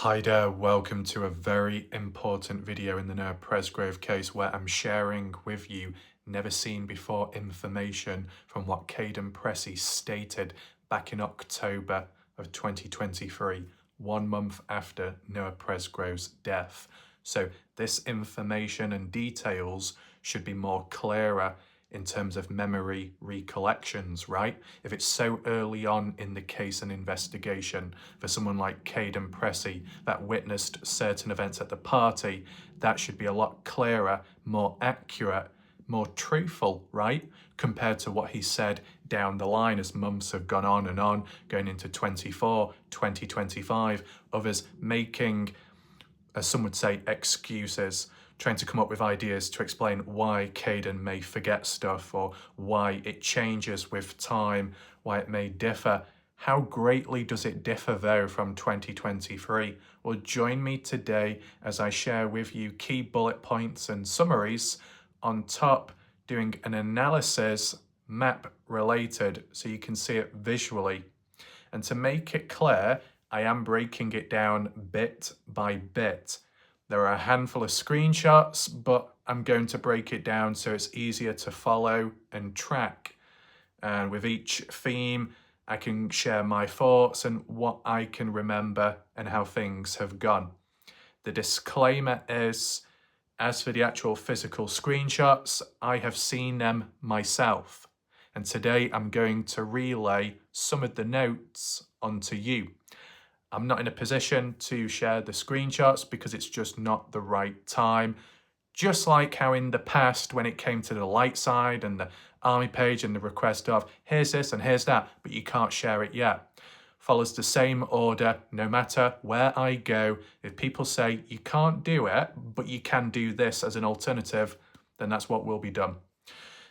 Hi there, welcome to a very important video in the Noah Presgrove case where I'm sharing with you never seen before information from what Kaden stated back in October of 2023, 1 month after Noah Presgrove's death. So this information and details should be more clearer in terms of memory recollections, right? If it's so early on in the case and investigation for someone like Kaden that witnessed certain events at the party, that should be a lot clearer, more accurate, more truthful, right? Compared to what he said down the line as months have gone on, going into 24, 2025, others making, as some would say, excuses, trying to come up with ideas to explain why Kaden may forget stuff or why it changes with time, why it may differ. How greatly does it differ though from 2023? Well, join me today as I share with you key bullet points and summaries on top, doing an analysis map related so you can see it visually. And to make it clear, I am breaking it down bit by bit. There are a handful of screenshots, but I'm going to break it down so it's easier to follow and track. And with each theme, I can share my thoughts and what I can remember and how things have gone. The disclaimer is, as for the actual physical screenshots, I have seen them myself. And today I'm going to relay some of the notes onto you. I'm not in a position to share the screenshots because it's just not the right time. Just like how in the past, when it came to the light side and the army page and the request of here's this and here's that, but you can't share it yet. Follows the same order no matter where I go. If people say you can't do it, but you can do this as an alternative, then that's what will be done.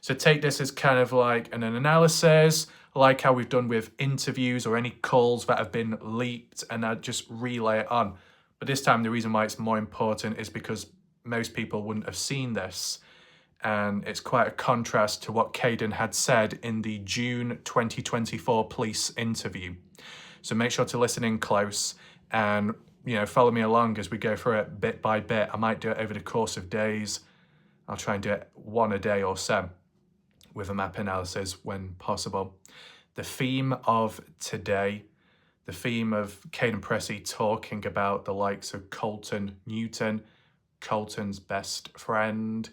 So take this as kind of like an analysis, like how we've done with interviews or any calls that have been leaked, and I just relay it on. But this time, the reason why it's more important is because most people wouldn't have seen this. And it's quite a contrast to what Kaden had said in the June 2024 police interview. So make sure to listen in close and, follow me along as we go through it bit by bit. I might do it over the course of days. I'll try and do it one a day or so with a map analysis when possible. The theme of today, the theme of Kaden talking about the likes of Colten Newton, Colten's best friend,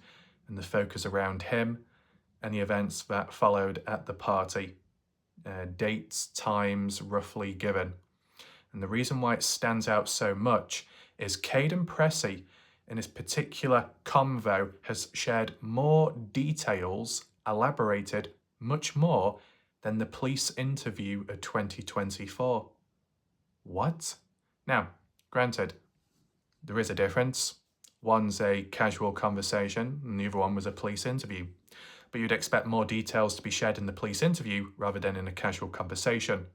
and the focus around him, and the events that followed at the party. Dates, times roughly given. And the reason why it stands out so much is Kaden in his particular convo has shared more details, elaborated much more than the police interview of 2024. What? Now, granted, there is a difference. One's a casual conversation and the other one was a police interview. But you'd expect more details to be shared in the police interview rather than in a casual conversation.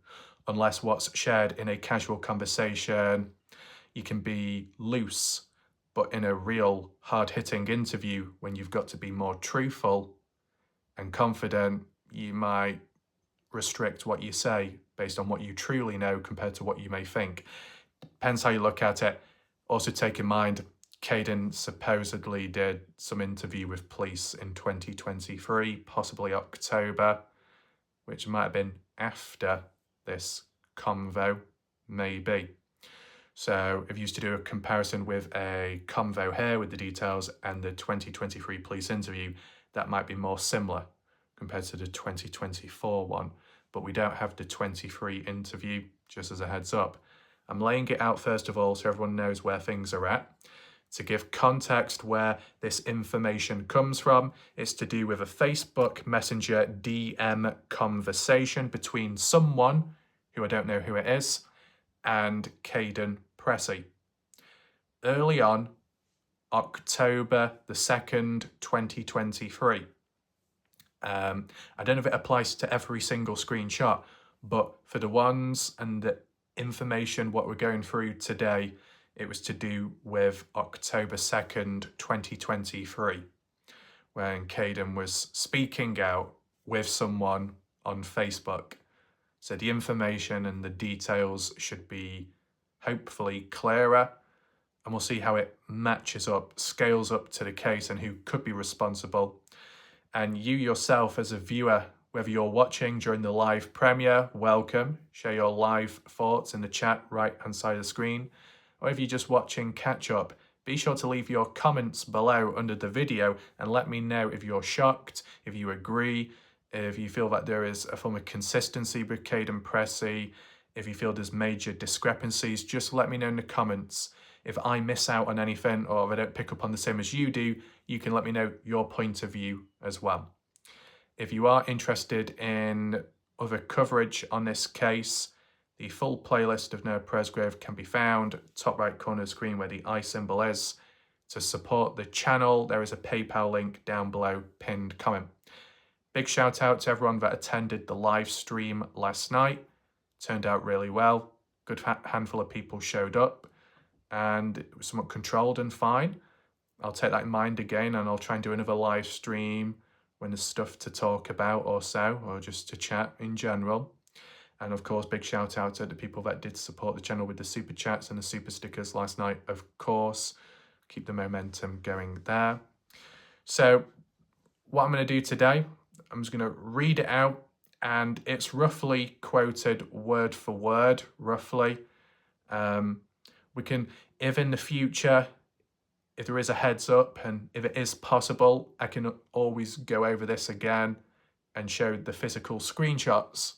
Unless what's shared in a casual conversation, you can be loose, but in a real hard-hitting interview, when you've got to be more truthful and confident, you might restrict what you say based on what you truly know compared to what you may think. Depends how you look at it. Also take in mind, Kaden supposedly did some interview with police in 2023, possibly October, which might have been after this convo, maybe. So if you used to do a comparison with a convo here with the details and the 2023 police interview, that might be more similar compared to the 2024 one. But we don't have the 23 interview, just as a heads up. I'm laying it out first of all so everyone knows where things are at. To give context where this information comes from, it's to do with a Facebook Messenger DM conversation between someone, who I don't know who it is, and Kaden early on, October the 2nd, 2023. I don't know if it applies to every single screenshot, but for the ones and the information, what we're going through today, it was to do with October 2nd, 2023, when Kaden was speaking out with someone on Facebook. So the information and the details should be hopefully clearer, and we'll see how it matches up, scales up to the case and who could be responsible. And you yourself as a viewer, whether you're watching during the live premiere, welcome. Share your live thoughts in the chat right-hand side of the screen. Or if you're just watching catch up, be sure to leave your comments below under the video and let me know if you're shocked, if you agree, if you feel that there is a form of consistency with Kaden Pressey, if you feel there's major discrepancies. Just let me know in the comments. If I miss out on anything or if I don't pick up on the same as you do, you can let me know your point of view as well. If you are interested in other coverage on this case, the full playlist of Noah Presgrove can be found top right corner of the screen where the I symbol is. To support the channel, there is a PayPal link down below, pinned comment. Big shout out to everyone that attended the live stream last night. Turned out really well. Good handful of people showed up and it was somewhat controlled and fine. I'll take that in mind again, and I'll try and do another live stream when there's stuff to talk about or so, or just to chat in general. And of course, big shout out to the people that did support the channel with the super chats and the super stickers last night, of course. Keep the momentum going there. So what I'm going to do today, I'm just going to read it out, and it's roughly quoted word for word, roughly. We can, if in the future, if there is a heads up and if it is possible, I can always go over this again and show the physical screenshots.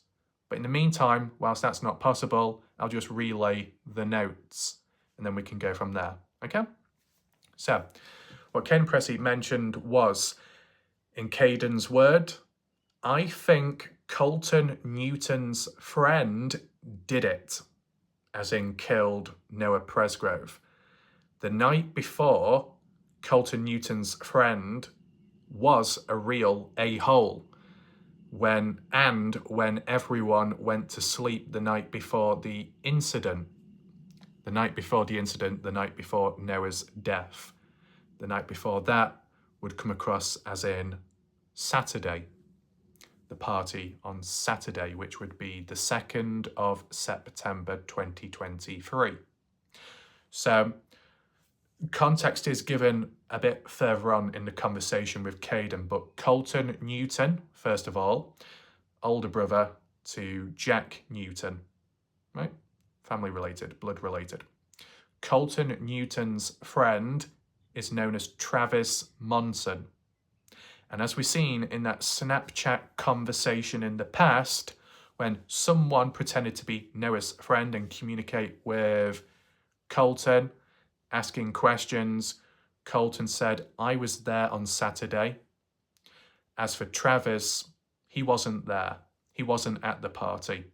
But in the meantime, whilst that's not possible, I'll just relay the notes and then we can go from there, okay? So, what Kaden Pressey mentioned was, in Kaden's word, I think Colten Newton's friend did it, as in killed Noah Presgrove. The night before, Colten Newton's friend was a real a-hole. When everyone went to sleep the night before the incident, the night before Noah's death. The night before that would come across as in Saturday, the party on Saturday, which would be the 2nd of September 2023. So context is given a bit further on in the conversation with Kaden, but Colten Newton, first of all, older brother to Jack Newton, right? Family related, blood related. Colten Newton's friend is known as Travis Monson. And as we've seen in that Snapchat conversation in the past, when someone pretended to be Noah's friend and communicate with Colten, asking questions, Colten said, I was there on Saturday. As for Travis, he wasn't there. He wasn't at the party.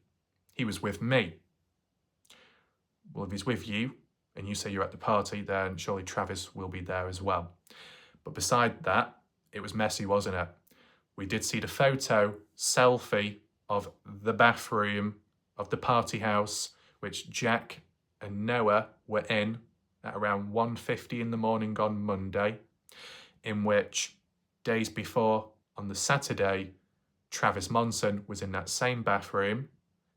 He was with me. Well, if he's with you and you say you're at the party, then surely Travis will be there as well. But beside that, it was messy, wasn't it? We did see the photo, selfie of the bathroom of the party house, which Jack and Noah were in at around 1:50 in the morning on Monday, in which days before, on the Saturday, Travis Monson was in that same bathroom,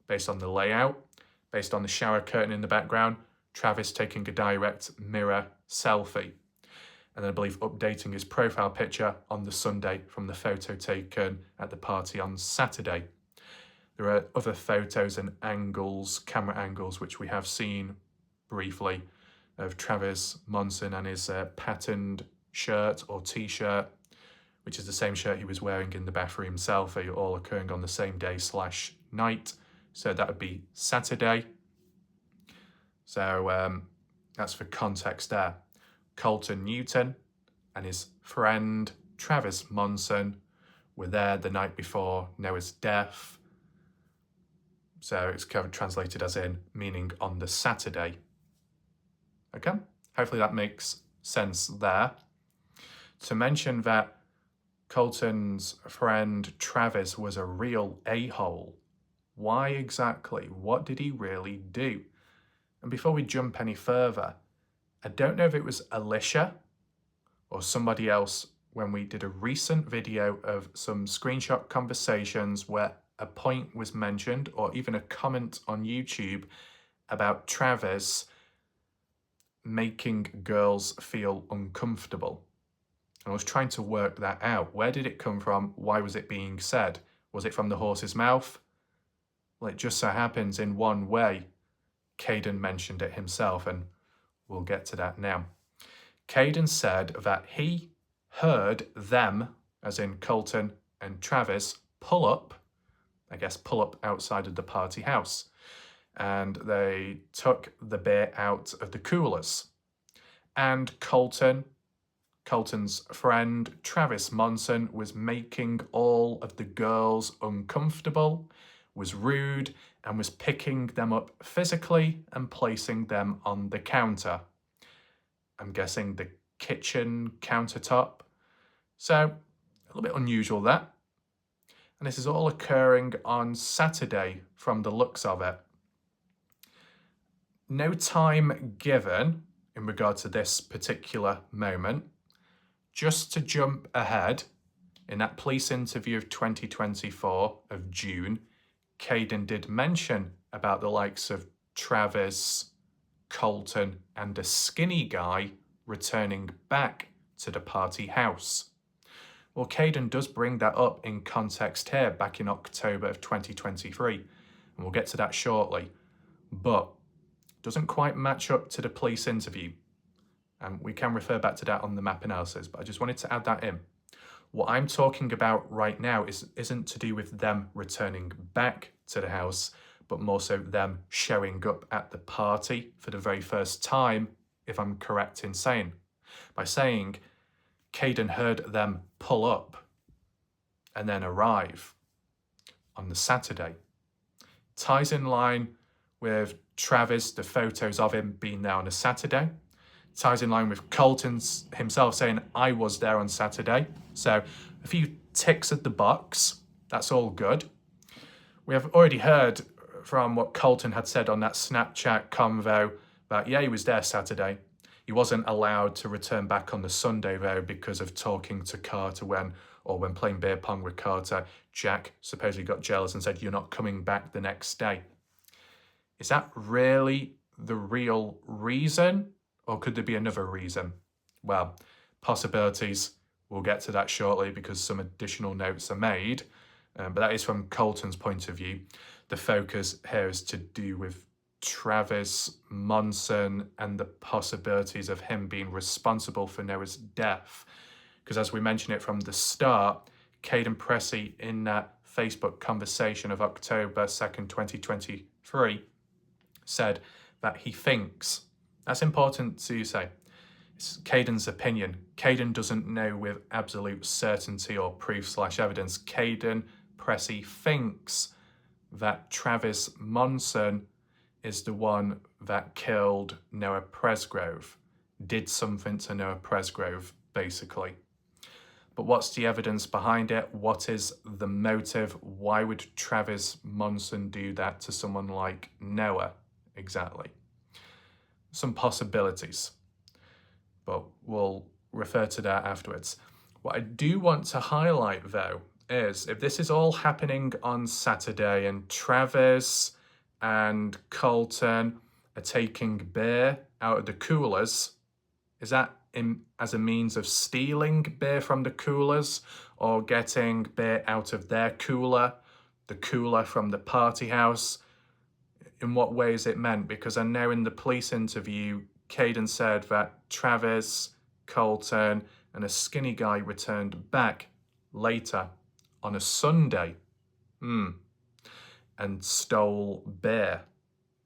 based on the layout, based on the shower curtain in the background, Travis taking a direct mirror selfie. And I believe updating his profile picture on the Sunday from the photo taken at the party on Saturday. There are other photos and angles, camera angles, which we have seen briefly, of Travis Monson and his patterned shirt or t-shirt, which is the same shirt he was wearing in the bathroom selfie, all occurring on the same day / night. So that would be Saturday. So that's for context there. Colten Newton and his friend Travis Monson were there the night before Noah's death. So it's kind of translated as in, meaning on the Saturday. Okay, hopefully that makes sense there. To mention that Colten's friend Travis was a real a-hole. Why exactly? What did he really do? And before we jump any further, I don't know if it was Alicia or somebody else when we did a recent video of some screenshot conversations where a point was mentioned, or even a comment on YouTube about Travis making girls feel uncomfortable. And I was trying to work that out. Where did it come from? Why was it being said? Was it from the horse's mouth? Well, it just so happens in one way, Kaden mentioned it himself, and we'll get to that now. Kaden said that he heard them, as in Colten and Travis, pull up outside of the party house. And they took the beer out of the coolers. And Colten's friend, Travis Monson, was making all of the girls uncomfortable, was rude, and was picking them up physically and placing them on the counter. I'm guessing the kitchen countertop. So, a little bit unusual that. And this is all occurring on Saturday from the looks of it. No time given in regard to this particular moment. Just to jump ahead, in that police interview of 2024 of June, Kaden did mention about the likes of Travis, Colten, and a skinny guy returning back to the party house. Well, Kaden does bring that up in context here back in October of 2023, and we'll get to that shortly, but doesn't quite match up to the police interview. And we can refer back to that on the map analysis, but I just wanted to add that in. What I'm talking about right now isn't to do with them returning back to the house, but more so them showing up at the party for the very first time, if I'm correct in saying. By saying Kaden heard them pull up and then arrive on the Saturday. Ties in line with Travis, the photos of him being there on a Saturday. Ties in line with Colten himself saying, I was there on Saturday. So a few ticks at the box. That's all good. We have already heard from what Colten had said on that Snapchat convo that, yeah, he was there Saturday. He wasn't allowed to return back on the Sunday, though, because of talking to Carter when playing beer pong with Carter. Jack supposedly got jealous and said, you're not coming back the next day. Is that really the real reason? Or could there be another reason? Well, possibilities. We'll get to that shortly because some additional notes are made. But that is from Colten's point of view. The focus here is to do with Travis Monson and the possibilities of him being responsible for Noah's death. Because as we mentioned it from the start, Kaden Pressey in that Facebook conversation of October 2nd, 2023, said that he thinks, that's important to say, it's Kaden's opinion. Kaden doesn't know with absolute certainty or proof/evidence. Kaden Pressey thinks that Travis Monson is the one that killed Noah Presgrove, did something to Noah Presgrove, basically. But what's the evidence behind it? What is the motive? Why would Travis Monson do that to someone like Noah, exactly? Some possibilities, but we'll refer to that afterwards. What I do want to highlight, though, is if this is all happening on Saturday and Travis and Colten are taking beer out of the coolers, is that as a means of stealing beer from the coolers or getting beer out of their cooler, the cooler from the party house? In what way is it meant? Because I know in the police interview, Kaden said that Travis, Colten, and a skinny guy returned back later on a Sunday and stole beer.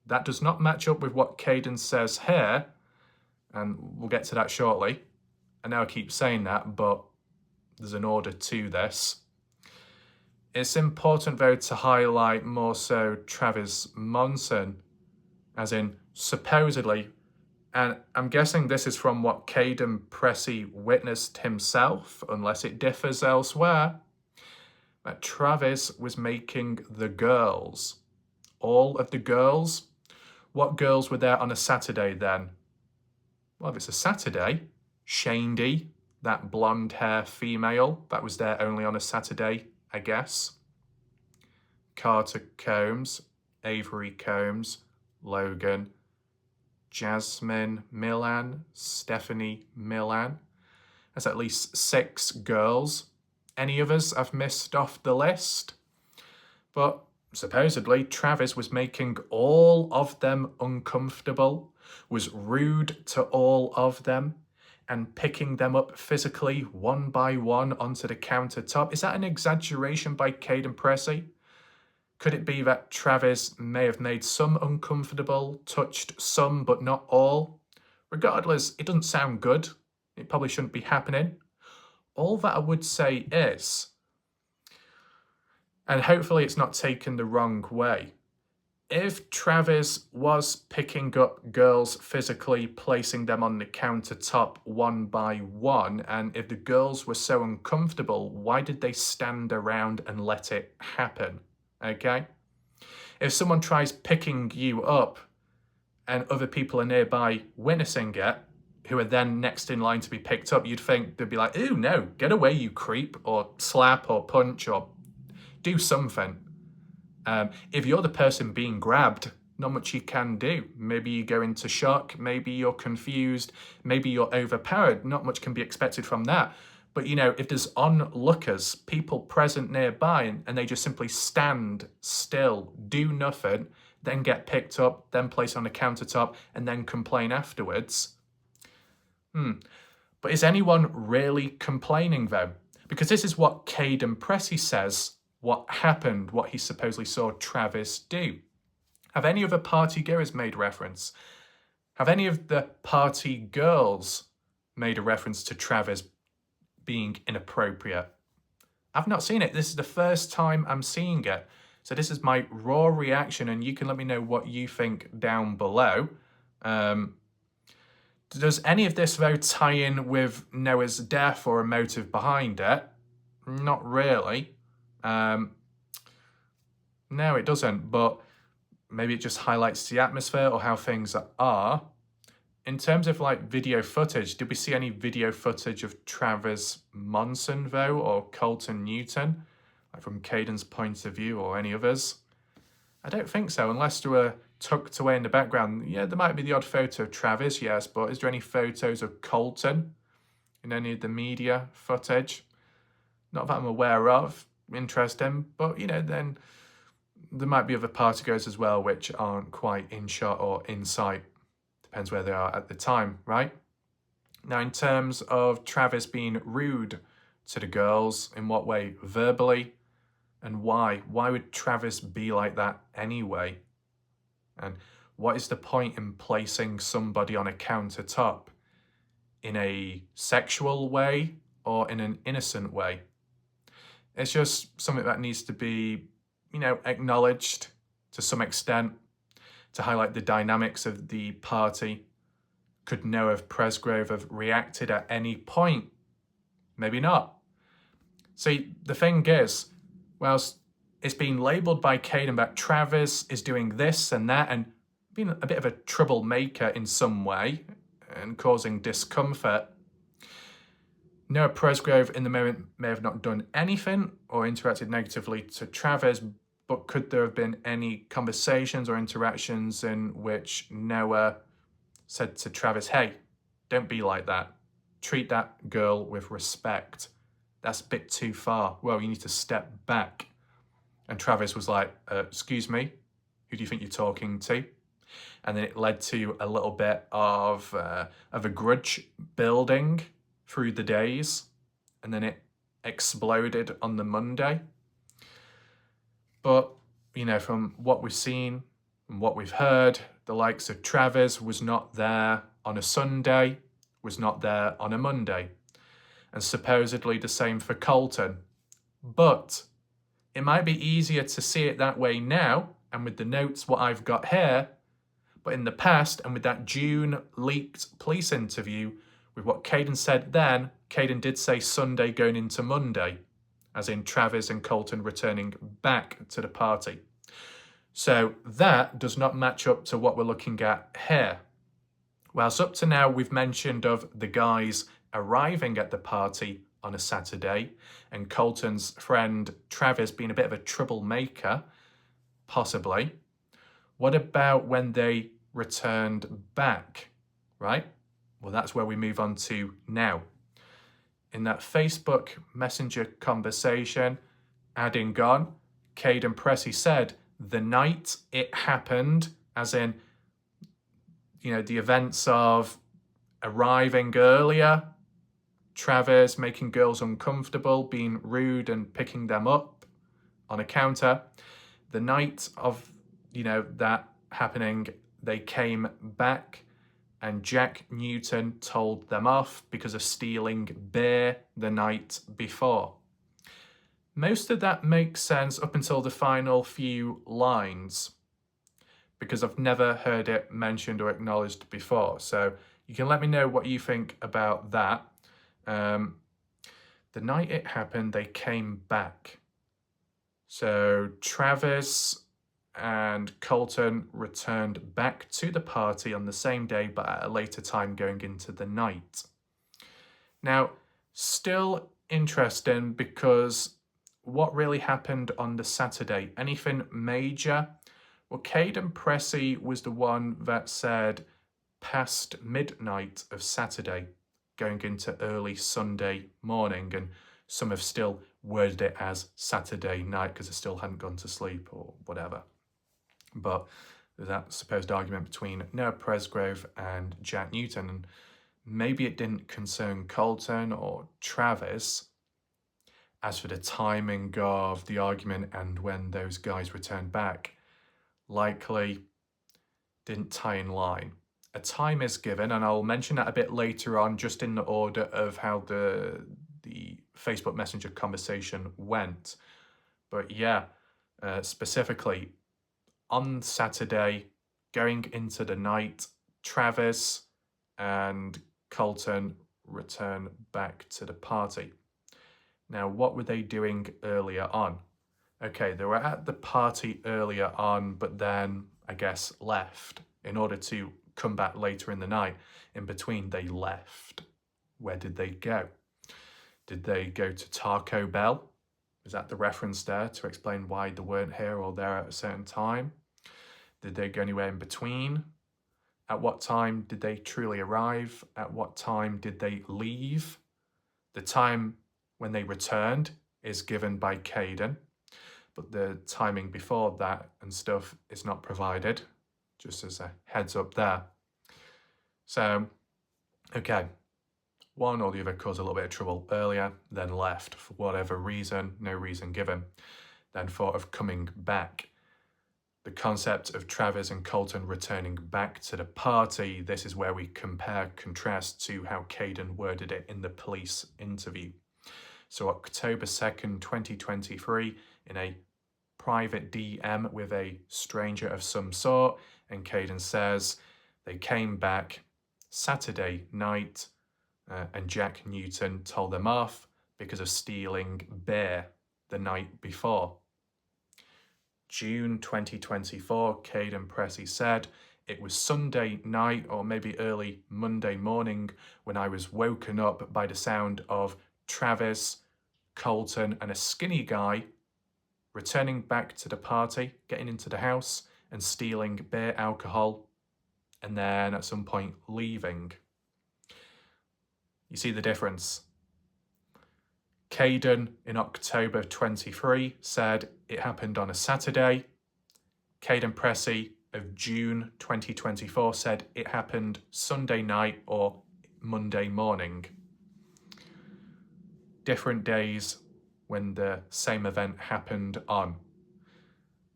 That does not match up with what Kaden says here, and we'll get to that shortly. I know I keep saying that, but there's an order to this. It's important, though, to highlight more so Travis Monson, as in supposedly, and I'm guessing this is from what Kaden Pressey witnessed himself, unless it differs elsewhere, that Travis was making the girls, all of the girls. What girls were there on a Saturday then? Well, if it's a Saturday, Shandy, that blonde hair female that was there only on a Saturday, I guess. Carter Combs, Avery Combs, Logan, Jasmine Milan, Stephanie Milan. That's at least 6 girls. Any others I've missed off the list? But supposedly Travis was making all of them uncomfortable, was rude to all of them, and picking them up physically one by one onto the countertop. Is that an exaggeration by Kaden Pressey? Could it be that Travis may have made some uncomfortable, touched some but not all? Regardless, it doesn't sound good. It probably shouldn't be happening. All that I would say is, and hopefully it's not taken the wrong way, if Travis was picking up girls physically, placing them on the countertop one by one, and if the girls were so uncomfortable, why did they stand around and let it happen? Okay? If someone tries picking you up and other people are nearby witnessing it, who are then next in line to be picked up, you'd think they'd be like, "Ooh, no, get away, you creep," or slap or punch or do something. If you're the person being grabbed, not much you can do. Maybe you go into shock, maybe you're confused, maybe you're overpowered. Not much can be expected from that. But, you know, if there's onlookers, people present nearby, and they just simply stand still, do nothing, then get picked up, then placed on the countertop, and then complain afterwards. But is anyone really complaining, though? Because this is what Kaden Pressey says what happened, what he supposedly saw Travis do. Have any other party goers made reference? Have any of the party girls made a reference to Travis being inappropriate? I've not seen it. This is the first time I'm seeing it. So this is my raw reaction, and you can let me know what you think down below. Does any of this, though, tie in with Noah's death or a motive behind it? Not really. No, it doesn't, but maybe it just highlights the atmosphere or how things are. In terms of like video footage, did we see any video footage of Travis Monson, though, or Colten Newton, like from Kaden's point of view, or any others? I don't think so, unless they were tucked away in the background. Yeah, there might be the odd photo of Travis, yes, but is there any photos of Colten in any of the media footage? Not that I'm aware of. Interesting, but, you know, then there might be other party goers as well which aren't quite in shot or in sight. Depends where they are at the time, right? Now, in terms of Travis being rude to the girls, in what way? Verbally, and why? Why would Travis be like that anyway? And what is the point in placing somebody on a countertop in a sexual way or in an innocent way? It's just something that needs to be, you know, acknowledged to some extent to highlight the dynamics of the party. Could Noah Presgrove have reacted at any point? Maybe not. See, the thing is, whilst it's been labelled by Kaden that Travis is doing this and that and being a bit of a troublemaker in some way and causing discomfort, Noah Presgrove in the moment may have not done anything or interacted negatively to Travis, but could there have been any conversations or interactions in which Noah said to Travis, "Hey, don't be like that. Treat that girl with respect. That's a bit too far. Well, you need to step back." And Travis was like, "Excuse me, who do you think you're talking to?" And then it led to a little bit of a grudge building through the days, and then it exploded on the Monday. But, you know, from what we've seen and what we've heard, the likes of Travis was not there on a Sunday, was not there on a Monday, and supposedly the same for Colten. But it might be easier to see it that way now, and with the notes what I've got here, but in the past, and with that June leaked police interview, with what Kaden said then, Kaden did say Sunday going into Monday, as in Travis and Colten returning back to the party. So that does not match up to what we're looking at here. Whilst up to now we've mentioned of the guys arriving at the party on a Saturday and Colten's friend Travis being a bit of a troublemaker, possibly, What about when they returned back, right? Well, that's where we move on to now. In that Facebook Messenger conversation, adding on, Kaden Pressey said, the night it happened, as in, the events of arriving earlier, Travis making girls uncomfortable, being rude and picking them up on a counter. The night of, that happening, they came back and Jack Newton told them off because of stealing beer the night before. Most of that makes sense up until the final few lines, because I've never heard it mentioned or acknowledged before. So you can let me know what you think about that. The night it happened, they came back. So Travis and Colten returned back to the party on the same day, but at a later time going into the night. Now, still interesting, because what really happened on the Saturday? Anything major? Well, Kaden Pressey was the one that said past midnight of Saturday, going into early Sunday morning, and some have still worded it as Saturday night because they still hadn't gone to sleep or whatever. But there's that supposed argument between Noah Presgrove and Jack Newton, and maybe it didn't concern Colten or Travis. As for the timing of the argument and when those guys returned back, likely didn't tie in line. A time is given, and I'll mention that a bit later on, just in the order of how the Facebook Messenger conversation went. But yeah, specifically, on Saturday, going into the night, Travis and Colten return back to the party. Now, what were they doing earlier on? Okay, they were at the party earlier on, but then, I guess, left in order to come back later in the night. In between, they left. Where did they go? Did they go to Taco Bell? Is that the reference there to explain why they weren't here or there at a certain time? Did they go anywhere in between? At what time did they truly arrive? At what time did they leave? The time when they returned is given by Kaden, but the timing before that and stuff is not provided, just as a heads up there. So, okay, one or the other caused a little bit of trouble earlier, then left for whatever reason, no reason given, then thought of coming back. The concept of Travis and Colten returning back to the party, this is where we compare, contrast to how Kaden worded it in the police interview. So October 2nd, 2023, in a private DM with a stranger of some sort, and Kaden says they came back Saturday night and Jack Newton told them off because of stealing beer the night before. June 2024, Kaden Pressey said, it was Sunday night or maybe early Monday morning when I was woken up by the sound of Travis, Colten and a skinny guy returning back to the party, getting into the house and stealing beer alcohol, and then at some point leaving. You see the difference? Kaden in October 23 said it happened on a Saturday. Kaden Pressey of June 2024 said it happened Sunday night or Monday morning. Different days when the same event happened on.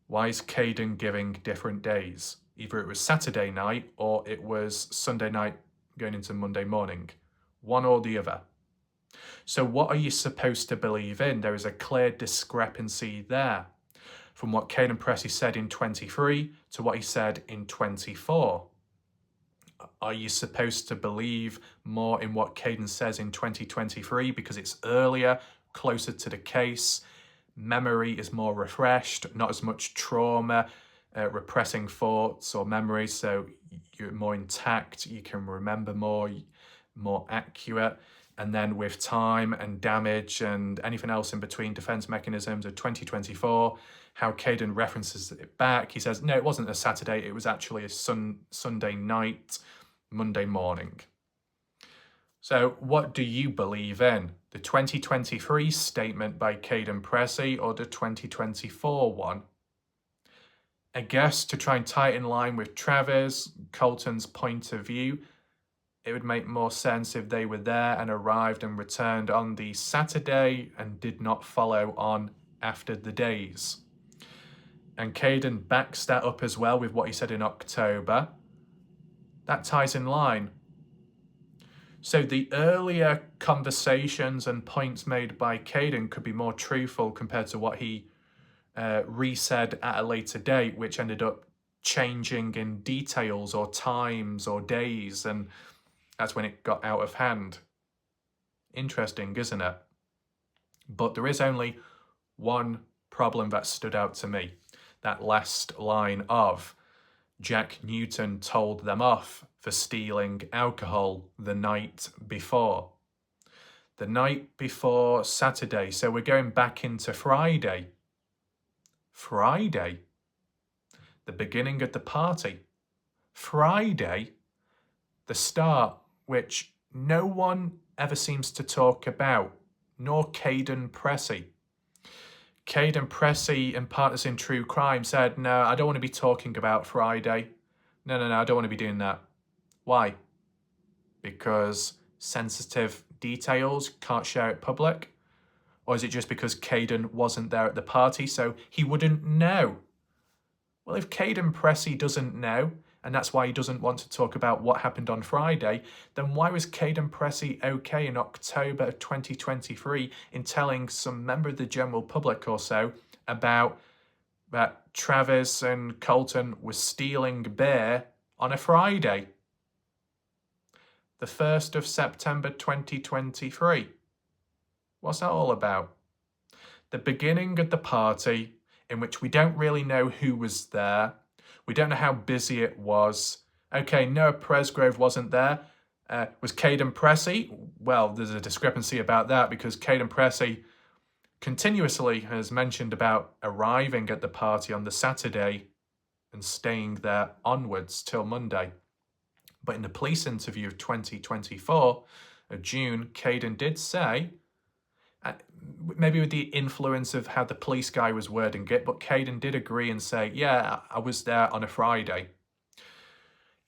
Why is Kaden giving different days? Either it was Saturday night or it was Sunday night going into Monday morning. One or the other. So what are you supposed to believe in? There is a clear discrepancy there from what Kaden Pressey said in 23 to what he said in 24. Are you supposed to believe more in what Kaden says in 2023 because it's earlier, closer to the case? Memory is more refreshed, not as much trauma, repressing thoughts or memories, so you're more intact, you can remember more accurate. And then with time and damage and anything else in between, defense mechanisms of 2024, how Kaden references it back. He says, no, it wasn't a Saturday. It was actually a Sunday night, Monday morning. So what do you believe in? The 2023 statement by Kaden Pressey or the 2024 one? I guess to try and tie it in line with Travis, Colten's point of view, it would make more sense if they were there and arrived and returned on the Saturday and did not follow on after the days. And Kaden backs that up as well with what he said in October. That ties in line. So the earlier conversations and points made by Kaden could be more truthful compared to what he re-said at a later date, which ended up changing in details or times or days, and that's when it got out of hand. Interesting, isn't it? But there is only one problem that stood out to me. That last line of, Jack Newton told them off for stealing alcohol the night before. The night before Saturday, so we're going back into Friday. Friday? The beginning of the party. Friday? The start, which no one ever seems to talk about, nor Kaden Pressey. Kaden Pressey and Partners in True Crime said, no, I don't want to be talking about Friday. No, I don't want to be doing that. Why? Because sensitive details can't share it public? Or is it just because Kaden wasn't there at the party, so he wouldn't know? Well, if Kaden Pressey doesn't know, and that's why he doesn't want to talk about what happened on Friday, then why was Kaden Pressey okay in October of 2023 in telling some member of the general public or so about that Travis and Colten were stealing beer on a Friday? The 1st of September 2023. What's that all about? The beginning of the party, in which we don't really know who was there. We don't know how busy it was. Okay, Noah Presgrove wasn't there. Was Kaden Pressey? Well, there's a discrepancy about that because Kaden Pressey continuously has mentioned about arriving at the party on the Saturday and staying there onwards till Monday. But in the police interview of 2024, of June, Kaden did say, maybe with the influence of how the police guy was wording it, but Kaden did agree and say, yeah, I was there on a Friday.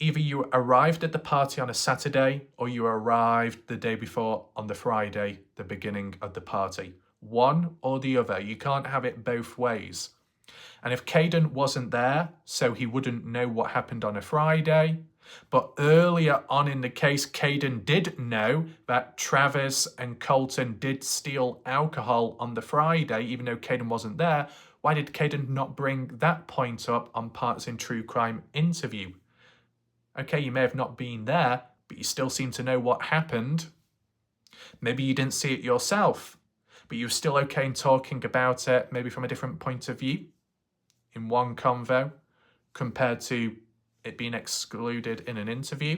Either you arrived at the party on a Saturday or you arrived the day before on the Friday, the beginning of the party. One or the other. You can't have it both ways. And if Kaden wasn't there, so he wouldn't know what happened on a Friday, but earlier on in the case, Kaden did know that Travis and Colten did steal alcohol on the Friday, even though Kaden wasn't there. Why did Kaden not bring that point up on Partners in True Crime interview? Okay, you may have not been there, but you still seem to know what happened. Maybe you didn't see it yourself, but you're still okay in talking about it, maybe from a different point of view, in one convo, compared to it being excluded in an interview.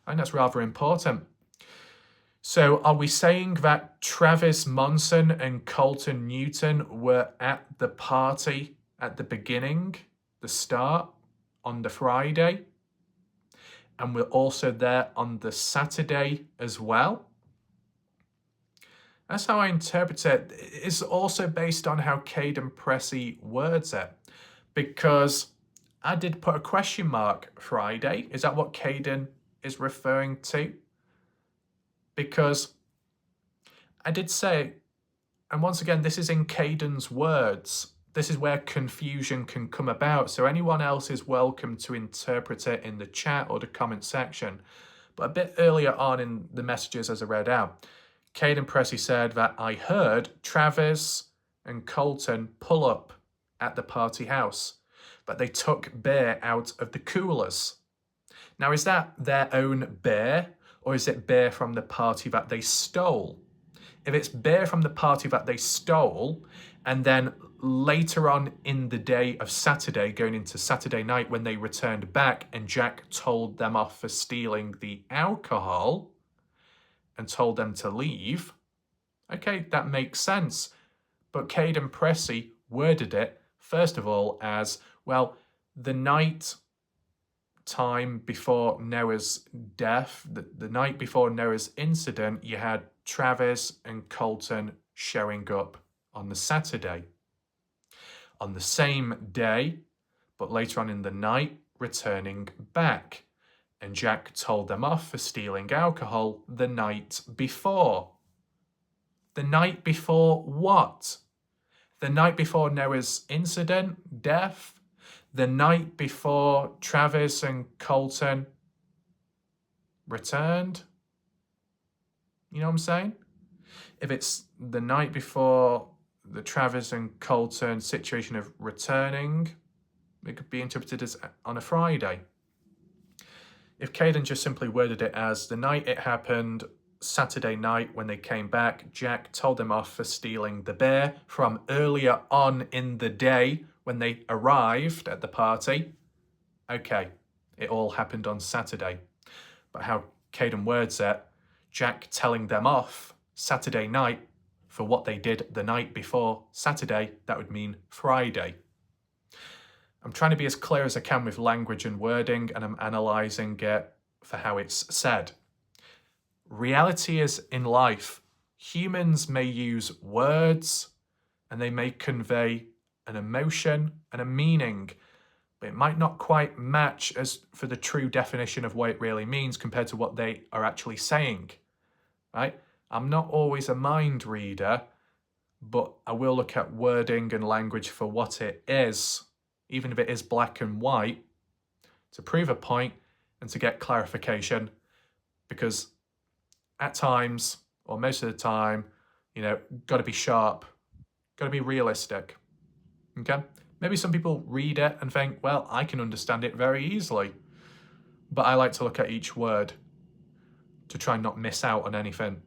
I think that's rather important. So are we saying that Travis Monson and Colten Newton were at the party at the beginning, the start, on the Friday, and were also there on the Saturday as well? That's how I interpret it. It's also based on how Kaden Pressey words it, because I did put a question mark Friday. Is that what Kaden is referring to? Because I did say, and once again, this is in Kaden's words. This is where confusion can come about. So anyone else is welcome to interpret it in the chat or the comment section. But a bit earlier on in the messages as I read out, Kaden Pressey said that I heard Travis and Colten pull up at the party house, but they took beer out of the coolers. Now, is that their own beer, or is it beer from the party that they stole? If it's beer from the party that they stole, and then later on in the day of Saturday, going into Saturday night when they returned back and Jack told them off for stealing the alcohol, and told them to leave, okay, that makes sense. But Kaden Pressey worded it, first of all, as, well, the night time before Noah's death, the night before Noah's incident, you had Travis and Colten showing up on the Saturday. On the same day, but later on in the night, returning back. And Jack told them off for stealing alcohol the night before. The night before what? The night before Noah's incident, death? The night before Travis and Colten returned? You know what I'm saying? If it's the night before the Travis and Colten situation of returning, it could be interpreted as on a Friday. If Kaden just simply worded it as the night it happened, Saturday night when they came back, Jack told them off for stealing the beer from earlier on in the day when they arrived at the party. Okay, it all happened on Saturday. But how Kaden words it, Jack telling them off Saturday night for what they did the night before Saturday, that would mean Friday. I'm trying to be as clear as I can with language and wording, and I'm analysing it for how it's said. Reality is in life, humans may use words and they may convey an emotion and a meaning, but it might not quite match as for the true definition of what it really means compared to what they are actually saying, right? I'm not always a mind reader, but I will look at wording and language for what it is, even if it is black and white, to prove a point and to get clarification, because at times, or most of the time, got to be sharp, got to be realistic, okay? Maybe some people read it and think, well, I can understand it very easily, but I like to look at each word to try and not miss out on anything.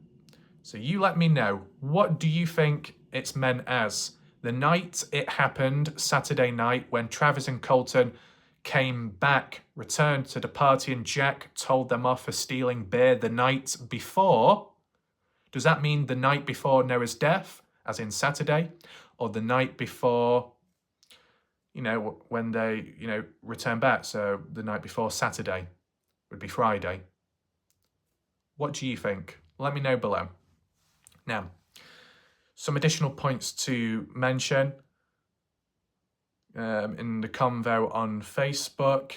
So you let me know, what do you think it's meant as? The night it happened, Saturday night, when Travis and Colten came back, returned to the party, and Jack told them off for stealing beer the night before. Does that mean the night before Noah's death, as in Saturday, or the night before, when they, return back, so the night before Saturday would be Friday? What do you think? Let me know below. Now, some additional points to mention in the convo on Facebook.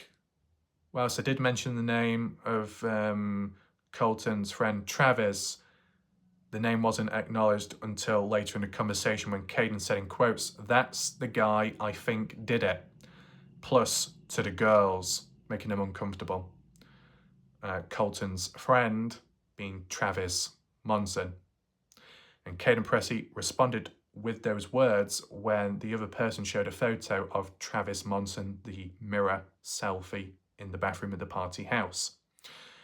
Whilst I did mention the name of Colten's friend Travis, the name wasn't acknowledged until later in the conversation when Kaden said in quotes, "That's the guy I think did it," plus to the girls, making them uncomfortable. Colten's friend being Travis Monson. And Kaden Pressey responded with those words when the other person showed a photo of Travis Monson, the mirror selfie in the bathroom of the party house.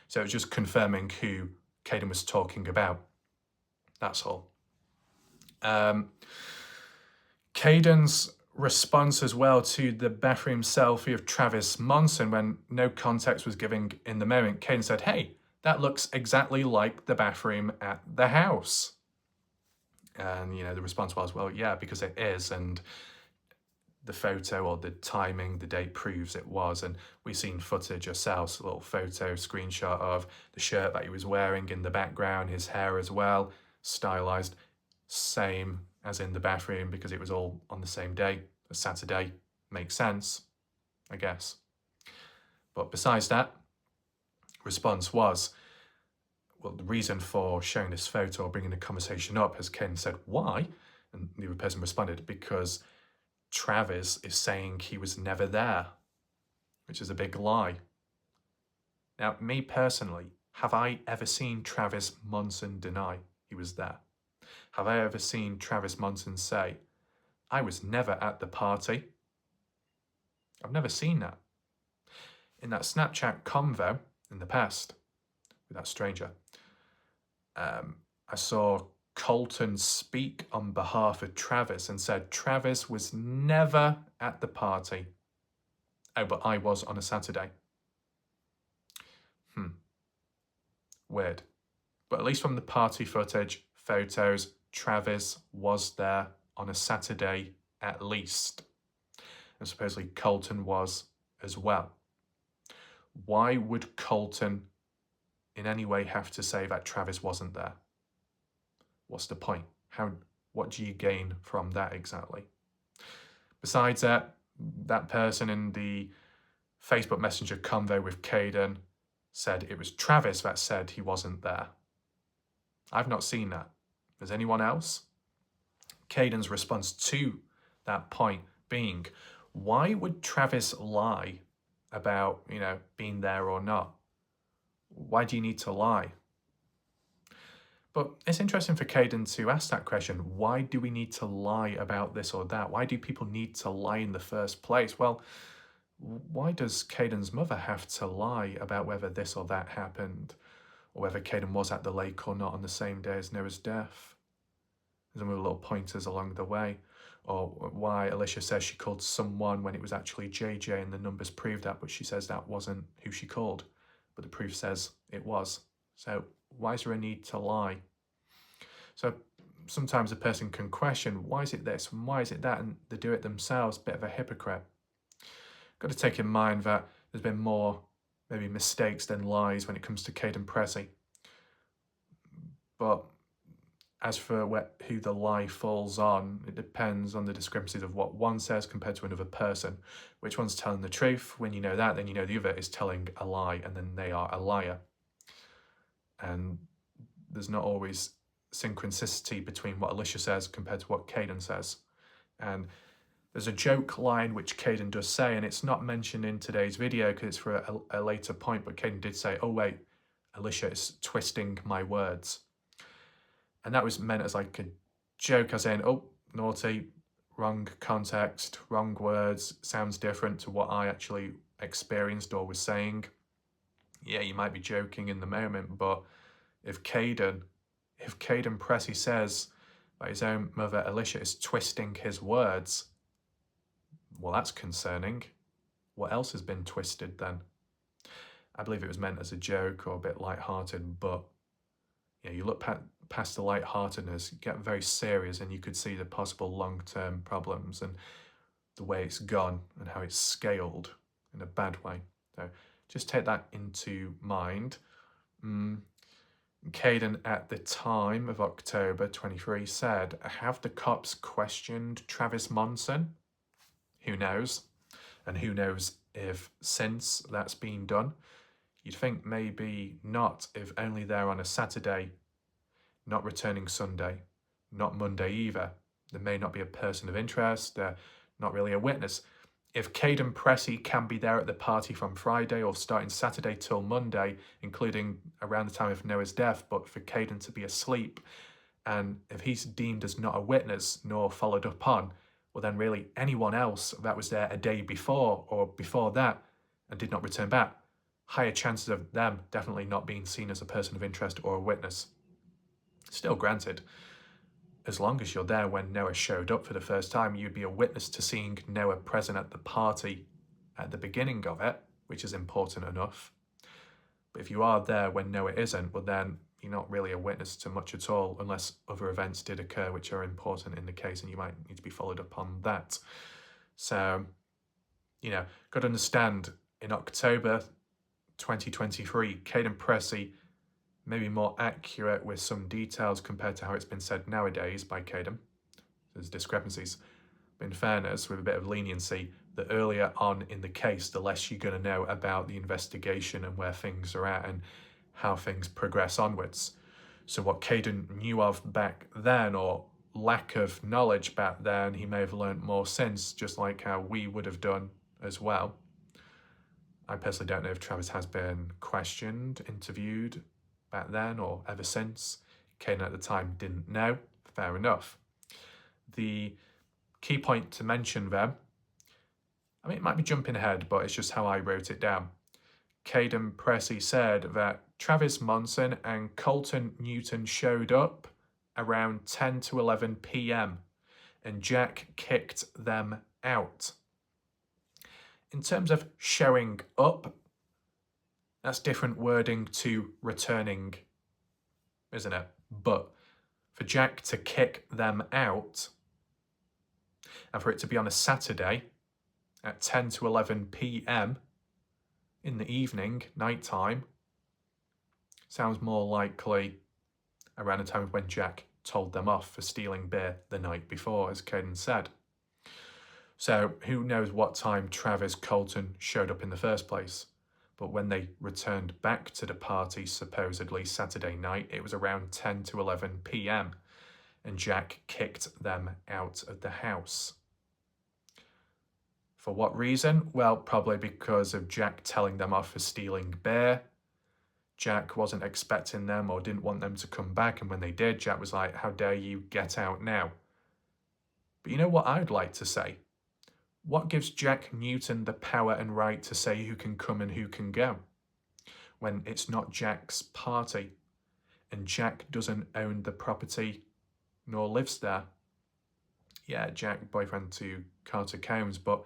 So it was just confirming who Kaden was talking about. That's all. Kaden's response as well to the bathroom selfie of Travis Monson, when no context was given in the moment, Kaden said, "Hey, that looks exactly like the bathroom at the house." And, the response was, well, yeah, because it is. And the photo or the timing, the date proves it was. And we've seen footage ourselves, a little photo screenshot of the shirt that he was wearing in the background, his hair as well, stylized, same as in the bathroom, because it was all on the same day, a Saturday. Makes sense, I guess. But besides that, response was, well, the reason for showing this photo or bringing the conversation up, as Ken said, why? And the other person responded, because Travis is saying he was never there, which is a big lie. Now, me personally, have I ever seen Travis Monson deny he was there? Have I ever seen Travis Monson say, "I was never at the party"? I've never seen that. In that Snapchat convo in the past with that stranger, I saw Colten speak on behalf of Travis and said Travis was never at the party. Oh, but I was on a Saturday. Weird. But at least from the party footage, photos, Travis was there on a Saturday at least. And supposedly Colten was as well. Why would Colten in any way have to say that Travis wasn't there? What's the point? What do you gain from that exactly? Besides that, that person in the Facebook Messenger convo with Kaden said it was Travis that said he wasn't there. I've not seen that. Has anyone else? Kaden's response to that point being, why would Travis lie about, being there or not? Why do you need to lie? But it's interesting for Kaden to ask that question. Why do we need to lie about this or that? Why do people need to lie in the first place? Well, why does Kaden's mother have to lie about whether this or that happened, or whether Kaden was at the lake or not on the same day as Noah's death? There's some little pointers along the way. Or why Alicia says she called someone when it was actually JJ and the numbers prove that, but she says that wasn't who she called, but the proof says it was. So why is there a need to lie? So sometimes a person can question, why is it this and why is it that, and they do it themselves, bit of a hypocrite. Got to take in mind that there's been more maybe mistakes than lies when it comes to Kaden Pressey. But as for who the lie falls on, it depends on the discrepancies of what one says compared to another person. Which one's telling the truth? When you know that, then you know the other is telling a lie, and then they are a liar. And there's not always synchronicity between what Alicia says compared to what Kaden says. And there's a joke line which Kaden does say, and it's not mentioned in today's video because it's for a later point, but Kaden did say, oh wait, Alicia is twisting my words. And that was meant as like a joke, as saying, oh, naughty, wrong context, wrong words, sounds different to what I actually experienced or was saying. Yeah, you might be joking in the moment, but if Kaden Pressey says that his own mother Alicia is twisting his words, well, that's concerning. What else has been twisted then? I believe it was meant as a joke or a bit lighthearted, but you look past the lightheartedness, get very serious, and you could see the possible long-term problems and the way it's gone and how it's scaled in a bad way. So just take that into mind. Kaden at the time of October 23 said, have the cops questioned Travis Monson? Who knows? And who knows if since that's been done? You'd think maybe not, if only they're on a Saturday, not returning Sunday, not Monday either. There may not be a person of interest, they're not really a witness. If Kaden Pressey can be there at the party from Friday or starting Saturday till Monday, including around the time of Noah's death, but for Kaden to be asleep, and if he's deemed as not a witness nor followed up on, well then really anyone else that was there a day before or before that and did not return back, higher chances of them definitely not being seen as a person of interest or a witness. Still granted, as long as you're there when Noah showed up for the first time, you'd be a witness to seeing Noah present at the party at the beginning of it, which is important enough. But if you are there when Noah isn't, well then you're not really a witness to much at all, unless other events did occur which are important in the case and you might need to be followed up on that. So, got to understand, in October 2023, Kaden Pressey may be more accurate with some details compared to how it's been said nowadays by Kaden. There's discrepancies. But in fairness, with a bit of leniency, the earlier on in the case, the less you're going to know about the investigation and where things are at and how things progress onwards. So what Kaden knew of back then, or lack of knowledge back then, he may have learned more since, just like how we would have done as well. I personally don't know if Travis has been questioned, interviewed back then or ever since. Kaden at the time didn't know. Fair enough. The key point to mention then, it might be jumping ahead, but it's just how I wrote it down. Kaden Pressey said that Travis Monson and Colten Newton showed up around 10 to 11 p.m. and Jack kicked them out. In terms of showing up, that's different wording to returning. isn't it? But for Jack to kick them out and for it to be on a Saturday at 10 to 11 p.m. in the evening, night time, sounds more likely around the time when Jack told them off for stealing beer the night before, as Kaden said. So who knows what time Travis Colten showed up in the first place. But when they returned back to the party, supposedly Saturday night, it was around 10 to 11 p.m. and Jack kicked them out of the house. For what reason? Well, probably because of Jack telling them off for stealing beer. Jack wasn't expecting them or didn't want them to come back, and when they did, Jack was like, how dare you get out now? But you know what I'd like to say? What gives Jack Newton the power and right to say who can come and who can go when it's not Jack's party and Jack doesn't own the property nor lives there? Yeah, Jack, boyfriend to Carter Combs, but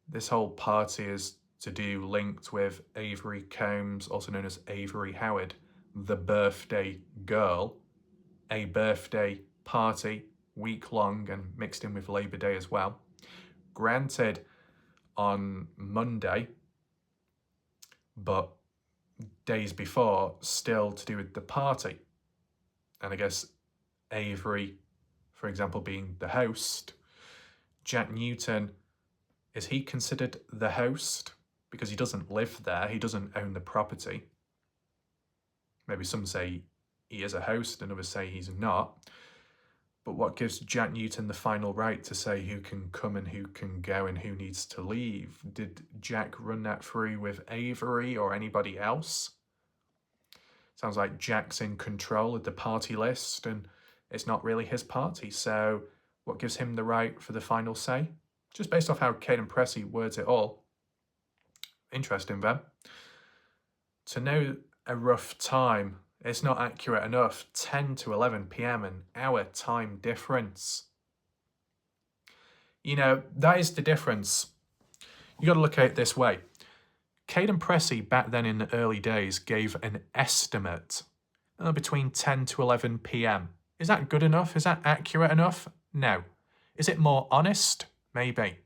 this whole party is to do linked with Avery Combs, also known as Avery Howard, the birthday girl, a birthday party, week-long and mixed in with Labor Day as well. Granted, on Monday, but days before, still to do with the party. And I guess Avery, for example, being the host, Jack Newton, is he considered the host? Because he doesn't live there, he doesn't own the property. Maybe some say he is a host and others say he's not. But what gives Jack Newton the final right to say who can come and who can go and who needs to leave? Did Jack run that through with Avery or anybody else? Sounds like Jack's in control of the party list and it's not really his party. So what gives him the right for the final say? Just based off how Kaden Pressey words it all. Interesting then. To know a rough time, it's not accurate enough. 10 to 11 p.m. an hour time difference. You know, that is the difference. You got to look at it this way. Kaden Pressey back then in the early days gave an estimate between 10 to 11 p.m. Is that good enough? Is that accurate enough? No. Is it more honest? Maybe.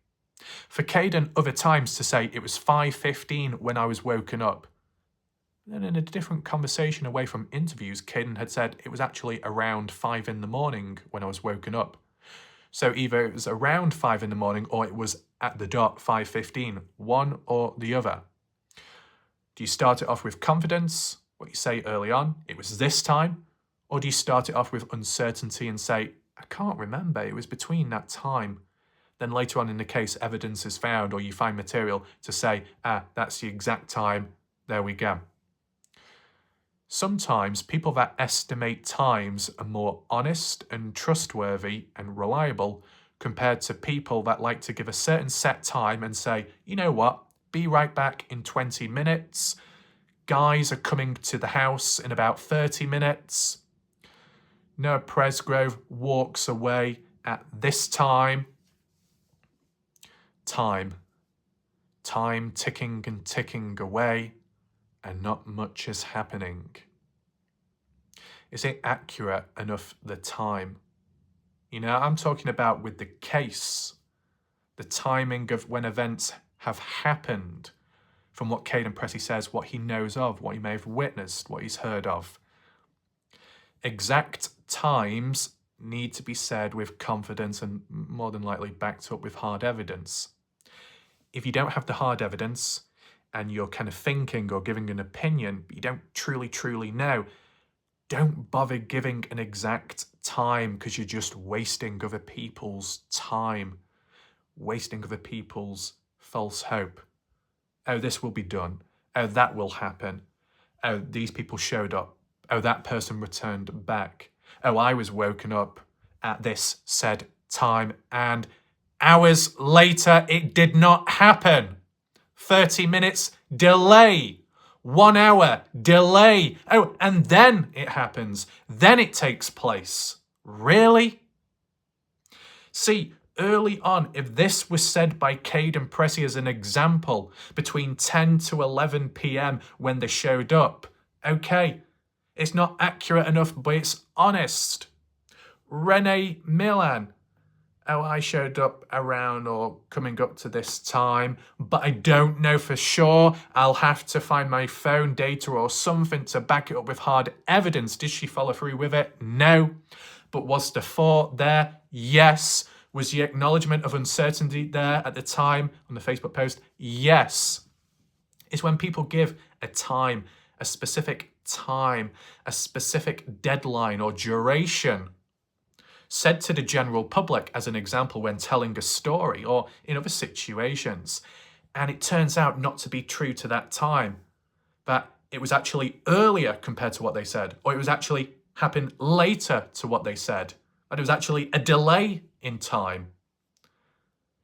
For Kaden other times to say it was 5:15 when I was woken up. Then in a different conversation away from interviews, Kaden had said it was actually around 5 in the morning when I was woken up. So either it was around 5 in the morning or it was at the dot 5:15, one or the other. Do you start it off with confidence, what you say early on, it was this time? Or do you start it off with uncertainty and say, I can't remember, it was between that time. Then later on in the case, evidence is found or you find material to say, that's the exact time, there we go. Sometimes people that estimate times are more honest and trustworthy and reliable compared to people that like to give a certain set time and say, you know what, be right back in 20 minutes. Guys are coming to the house in about 30 minutes. Noah Presgrove walks away at this time. Time ticking and ticking away, and not much is happening. Is it accurate enough, the time? You know, I'm talking about with the case, the timing of when events have happened, from what Kaden Pressey says, what he knows of, what he may have witnessed, what he's heard of. Exact times need to be said with confidence and more than likely backed up with hard evidence. If you don't have the hard evidence and you're kind of thinking or giving an opinion, but you don't truly know, don't bother giving an exact time because you're just wasting other people's time, wasting other people's false hope. Oh, this will be done. Oh, that will happen. Oh, these people showed up. Oh, that person returned back. Oh, I was woken up at this said time and hours later it did not happen. 30 minutes delay. 1 hour delay. Oh, and then it happens. Then it takes place. Really? See, early on, if this was said by Kaden Pressey as an example, between 10 to 11 p.m. when they showed up, okay, It's not accurate enough, but it's honest. Renee Milan. Oh, I showed up around or coming up to this time, but I don't know for sure. I'll have to find my phone data or something to back it up with hard evidence. Did she follow through with it? No. But was the thought there? Yes. Was the acknowledgement of uncertainty there at the time on the Facebook post? Yes. It's when people give a time, a specific deadline or duration, said to the general public as an example when telling a story or in other situations, and it turns out not to be true to that time, that it was actually earlier compared to what they said, or it was actually happened later to what they said, that it was actually a delay in time.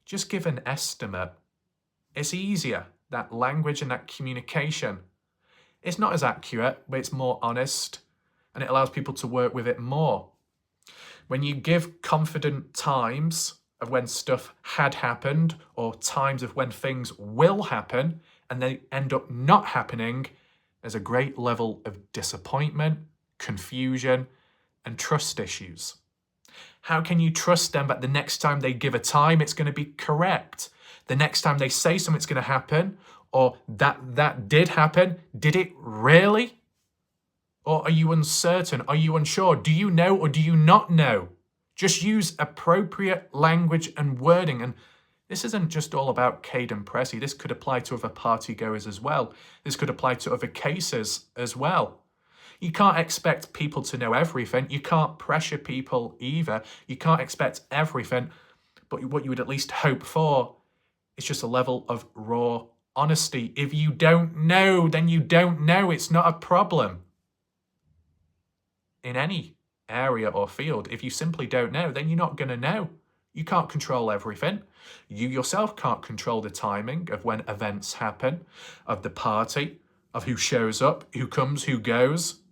Just give an estimate. It's easier, that language and that communication. It's not as accurate, but it's more honest, and it allows people to work with it more. When you give confident times of when stuff had happened or times of when things will happen and they end up not happening, there's a great level of disappointment, confusion, and trust issues. How can you trust them that the next time they give a time, it's going to be correct? The next time they say something's going to happen, or that did happen, did it really? Or are you uncertain? Are you unsure? Do you know or do you not know? Just use appropriate language and wording. And this isn't just all about Kaden Pressey. This could apply to other party goers as well. This could apply to other cases as well. You can't expect people to know everything. You can't pressure people either. You can't expect everything. But what you would at least hope for is just a level of raw honesty. If you don't know, then you don't know. It's not a problem. In any area or field, if you simply don't know, then you're not going to know. You can't control everything. You yourself can't control the timing of when events happen, of the party, of who shows up, who comes, who goes.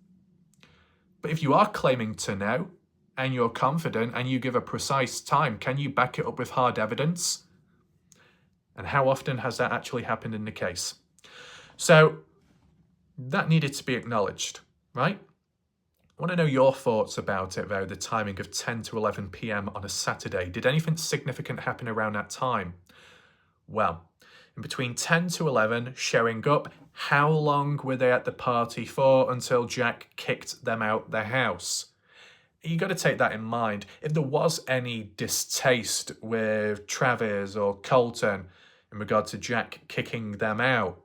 But if you are claiming to know, and you're confident, and you give a precise time, can you back it up with hard evidence? And how often has that actually happened in the case? So that needed to be acknowledged, right? I want to know your thoughts about it, though, the timing of 10 to 11 p.m. on a Saturday. Did anything significant happen around that time? Well, in between 10 to 11, showing up, how long were they at the party for until Jack kicked them out the house? You got to take that in mind. If there was any distaste with Travis or Colten in regard to Jack kicking them out,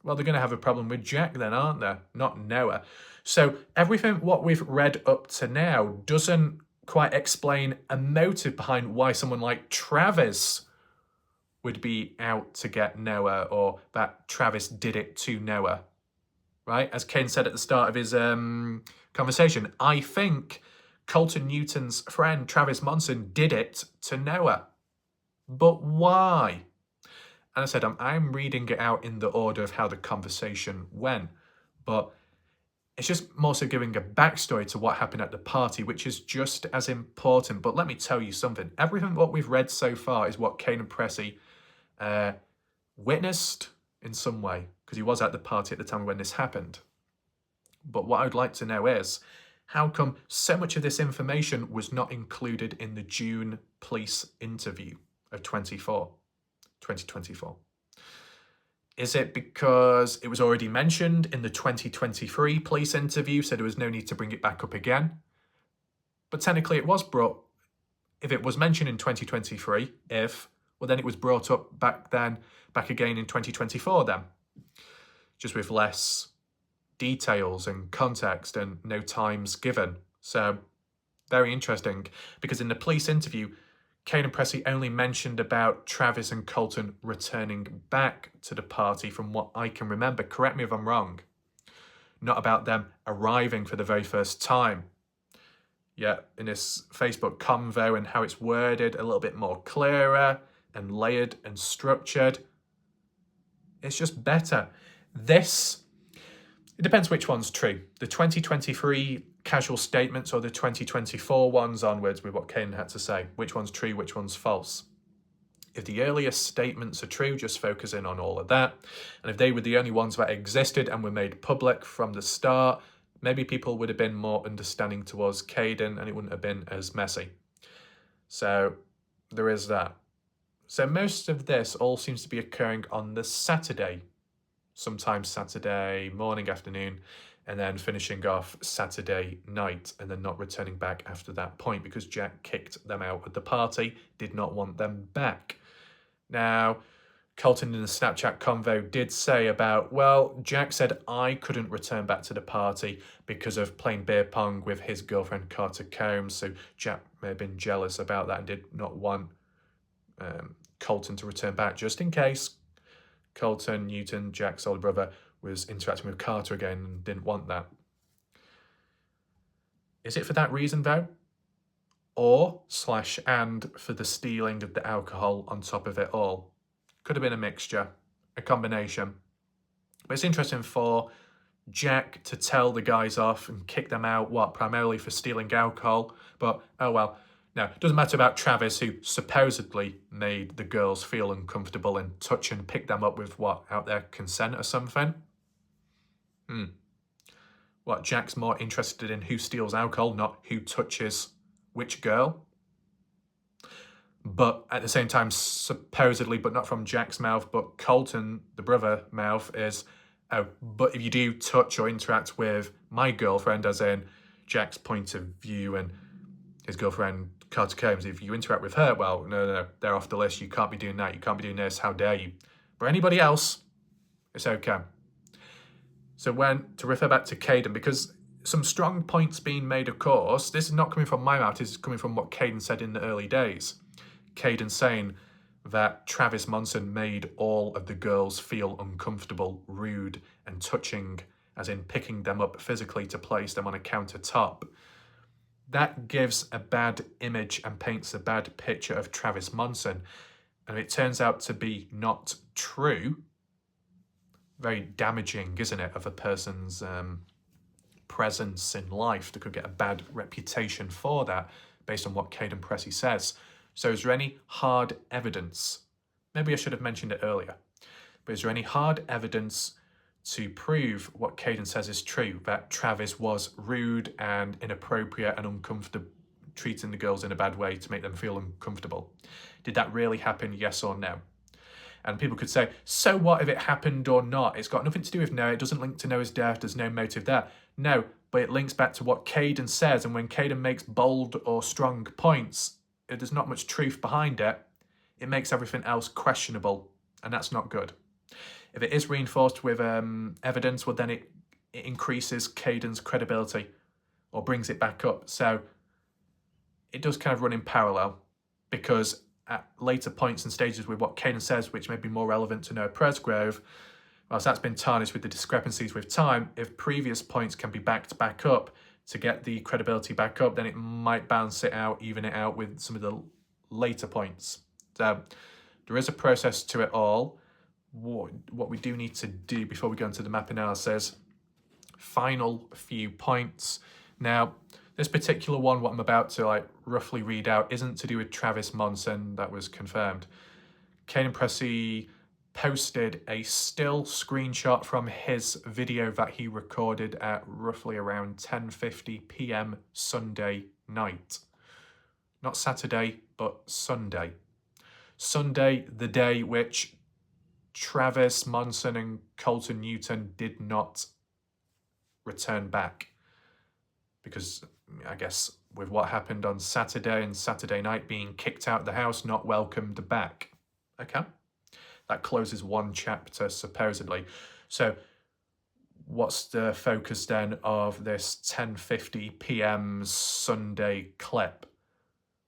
well, they're going to have a problem with Jack then, aren't they? Not Noah. So everything what we've read up to now doesn't quite explain a motive behind why someone like Travis would be out to get Noah, or that Travis did it to Noah, right? As Ken said at the start of his conversation, I think Colten Newton's friend Travis Monson did it to Noah. But why? And I said, I'm reading it out in the order of how the conversation went, but it's just more so giving a backstory to what happened at the party, which is just as important. But let me tell you something. Everything what we've read so far is what Kaden Pressey witnessed in some way, because he was at the party at the time when this happened. But what I'd like to know is, how come so much of this information was not included in the June police interview of 2024? Is it because it was already mentioned in the 2023 police interview, so there was no need to bring it back up again? But technically it was brought, if it was mentioned in 2023, well then it was brought up back again in 2024 then. Just with less details and context and no times given. So very interesting, because in the police interview, Kaden Pressey only mentioned about Travis and Colten returning back to the party from what I can remember. Correct me if I'm wrong. Not about them arriving for the very first time. Yeah, in this Facebook convo and how it's worded a little bit more clearer and layered and structured. It's just better. It depends which one's true. The 2023 casual statements or the 2024 ones onwards with what Kaden had to say. Which one's true, which one's false? If the earliest statements are true, just focus in on all of that. And if they were the only ones that existed and were made public from the start, maybe people would have been more understanding towards Kaden and it wouldn't have been as messy. So there is that. So most of this all seems to be occurring on the Saturday, sometimes Saturday morning, afternoon, and then finishing off Saturday night and then not returning back after that point because Jack kicked them out of the party, did not want them back. Now, Colten in the Snapchat convo did say about, well, Jack said I couldn't return back to the party because of playing beer pong with his girlfriend Carter Combs, so Jack may have been jealous about that and did not want Colten to return back, just in case Colten, Newton, Jack's older brother, was interacting with Carter again and didn't want that. Is it for that reason, though? Or, and for the stealing of the alcohol on top of it all? Could have been a mixture, a combination. But it's interesting for Jack to tell the guys off and kick them out, primarily for stealing alcohol. But, oh well. Now, it doesn't matter about Travis, who supposedly made the girls feel uncomfortable and touch and pick them up with, out their consent or something? Jack's more interested in who steals alcohol, not who touches which girl? But at the same time, supposedly, but not from Jack's mouth, but Colten, the brother, mouth is, oh, but if you do touch or interact with my girlfriend, as in Jack's point of view and his girlfriend, Carter Combs, if you interact with her, well, no, they're off the list. You can't be doing that. You can't be doing this. How dare you? But anybody else, it's okay. So to refer back to Kaden, because some strong points being made, of course, this is not coming from my mouth, this is coming from what Kaden said in the early days. Kaden saying that Travis Monson made all of the girls feel uncomfortable, rude and touching, as in picking them up physically to place them on a countertop. That gives a bad image and paints a bad picture of Travis Monson. And it turns out to be not true. Very damaging, isn't it, of a person's presence in life. They could get a bad reputation for that based on what Kaden Pressey says. So is there any hard evidence? Maybe I should have mentioned it earlier. But is there any hard evidence to prove what Kaden says is true, that Travis was rude and inappropriate and uncomfortable, treating the girls in a bad way to make them feel uncomfortable? Did that really happen, yes or no? And people could say, so what if it happened or not? It's got nothing to do with Noah. It doesn't link to Noah's death. There's no motive there. No, but it links back to what Kaden says. And when Kaden makes bold or strong points, if there's not much truth behind it, it makes everything else questionable. And that's not good. If it is reinforced with evidence, well, then it increases Kaden's credibility or brings it back up. So it does kind of run in parallel, because at later points and stages with what Kaden says, which may be more relevant to Noah Presgrove, whilst that's been tarnished with the discrepancies with time, if previous points can be backed back up to get the credibility back up, then it might balance it out, even it out with some of the later points. So there is a process to it all. What we do need to do before we go into the map analysis, final few points. Now, this particular one, what I'm about to roughly read out, isn't to do with Travis Monson. That was confirmed. Kaden Pressey posted a still screenshot from his video that he recorded at roughly around 10:50 p.m. Sunday night. Not Saturday, but Sunday. Sunday, the day which Travis Monson and Colten Newton did not return back. Because I guess with what happened on Saturday and Saturday night, being kicked out of the house, not welcomed back. Okay. That closes one chapter, supposedly. So what's the focus then of this 10:50 p.m. Sunday clip?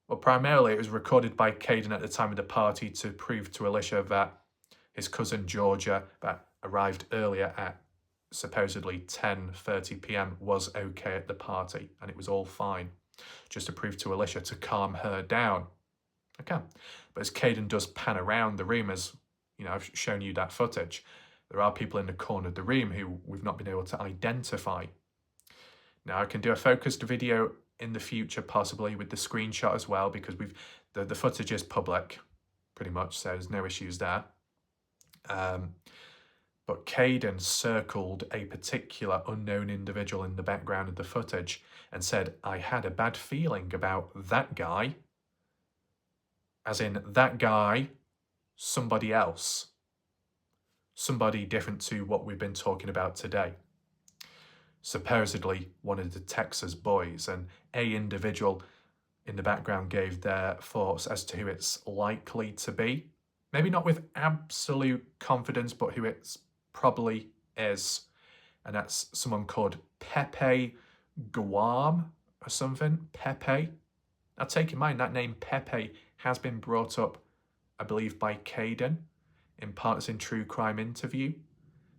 Well, primarily it was recorded by Kaden at the time of the party to prove to Alicia that his cousin Georgia, that arrived earlier at supposedly 10:30 p.m. was okay at the party and it was all fine, just to prove to Alicia to calm her down. Okay. But as Kaden does pan around the room, as you know, I've shown you that footage, there are people in the corner of the room who we've not been able to identify. Now I can do a focused video in the future, possibly with the screenshot as well, because the footage is public pretty much, so there's no issues there. But but Kaden circled a particular unknown individual in the background of the footage and said, I had a bad feeling about that guy, as in that guy, somebody else, somebody different to what we've been talking about today. Supposedly one of the Texas boys, and a individual in the background gave their thoughts as to who it's likely to be. Maybe not with absolute confidence, but who it probably is. And that's someone called Pepe Guam or something. Pepe. Now take in mind that name Pepe has been brought up, I believe, by Kaden in Partners in True Crime interview.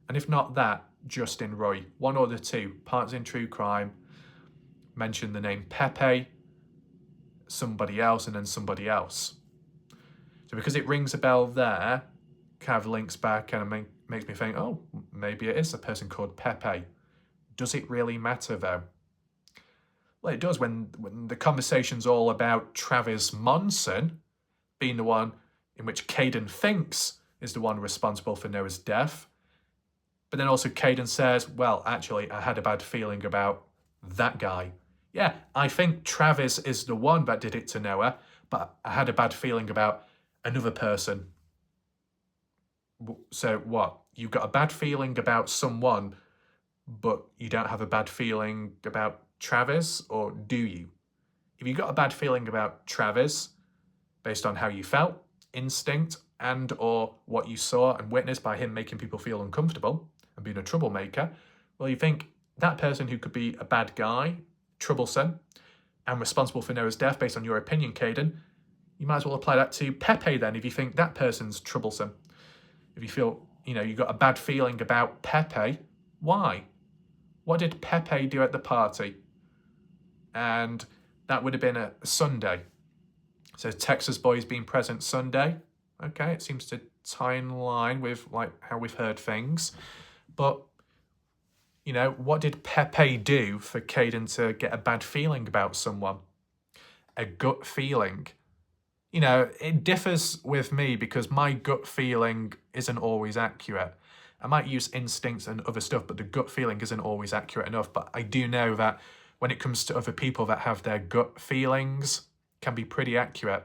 And if not that, Justin Roy, one or the two, Partners in True Crime, mentioned the name Pepe, somebody else, and then somebody else. So because it rings a bell there, kind of links back and makes me think, oh, maybe it is a person called Pepe. Does it really matter though? Well, it does when the conversation's all about Travis Monson being the one in which Kaden thinks is the one responsible for Noah's death. But then also Kaden says, well, actually, I had a bad feeling about that guy. Yeah, I think Travis is the one that did it to Noah, but I had a bad feeling about another person. So what? You've got a bad feeling about someone, but you don't have a bad feeling about Travis, or do you? If you got a bad feeling about Travis, based on how you felt, instinct, and or what you saw and witnessed by him making people feel uncomfortable and being a troublemaker, well, you think that person who could be a bad guy, troublesome, and responsible for Noah's death, based on your opinion, Kaden, you might as well apply that to Pepe then, if you think that person's troublesome. If you feel, you got a bad feeling about Pepe, why? What did Pepe do at the party? And that would have been a Sunday. So Texas boys being present Sunday. Okay, it seems to tie in line with like how we've heard things. But, what did Pepe do for Kaden to get a bad feeling about someone? A gut feeling. It differs with me because my gut feeling isn't always accurate. I might use instincts and other stuff, but the gut feeling isn't always accurate enough. But I do know that when it comes to other people that have their gut feelings, can be pretty accurate.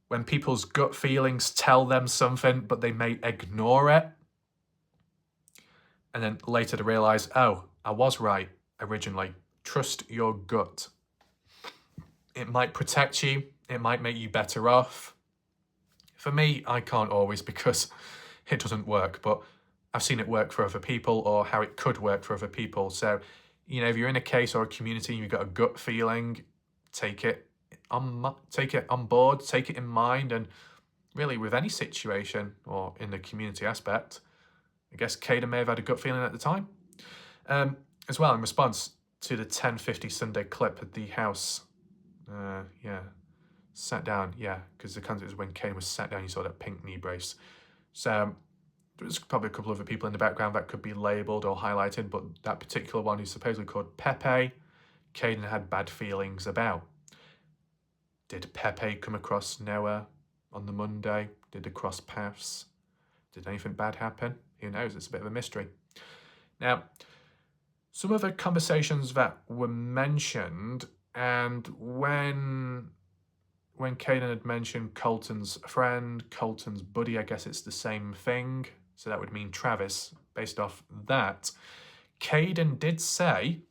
When people's gut feelings tell them something, but they may ignore it, and then later to realise, oh, I was right originally. Trust your gut. It might protect you. It might make you better off. For me, I can't always because it doesn't work, but I've seen it work for other people or how it could work for other people. So, if you're in a case or a community and you've got a gut feeling, take it on board, take it in mind, and really with any situation or in the community aspect, I guess Kaden may have had a gut feeling at the time. As well, in response to the 10:50 Sunday clip at the house, sat down, because the context was when Kaden was sat down, you saw that pink knee brace. So there's probably a couple of other people in the background that could be labelled or highlighted, but that particular one who's supposedly called Pepe, Kaden had bad feelings about. Did Pepe come across Noah on the Monday? Did they cross paths? Did anything bad happen? Who knows? It's a bit of a mystery. Now, some other conversations that were mentioned, and when Kaden had mentioned Colten's friend, Colten's buddy, I guess it's the same thing. So that would mean Travis. Based off that, Kaden did say,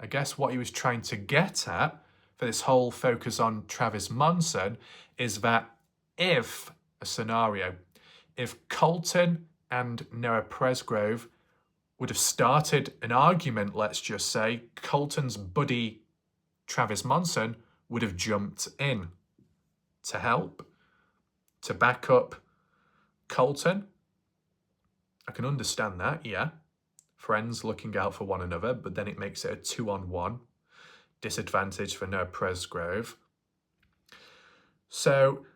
I guess what he was trying to get at for this whole focus on Travis Monson is that if Colten and Noah Presgrove would have started an argument, let's just say, Colten's buddy Travis Monson would have jumped in to help, to back up Colten. I can understand that, yeah. Friends looking out for one another, but then it makes it a 2-on-1. Disadvantage for Noah Presgrove. So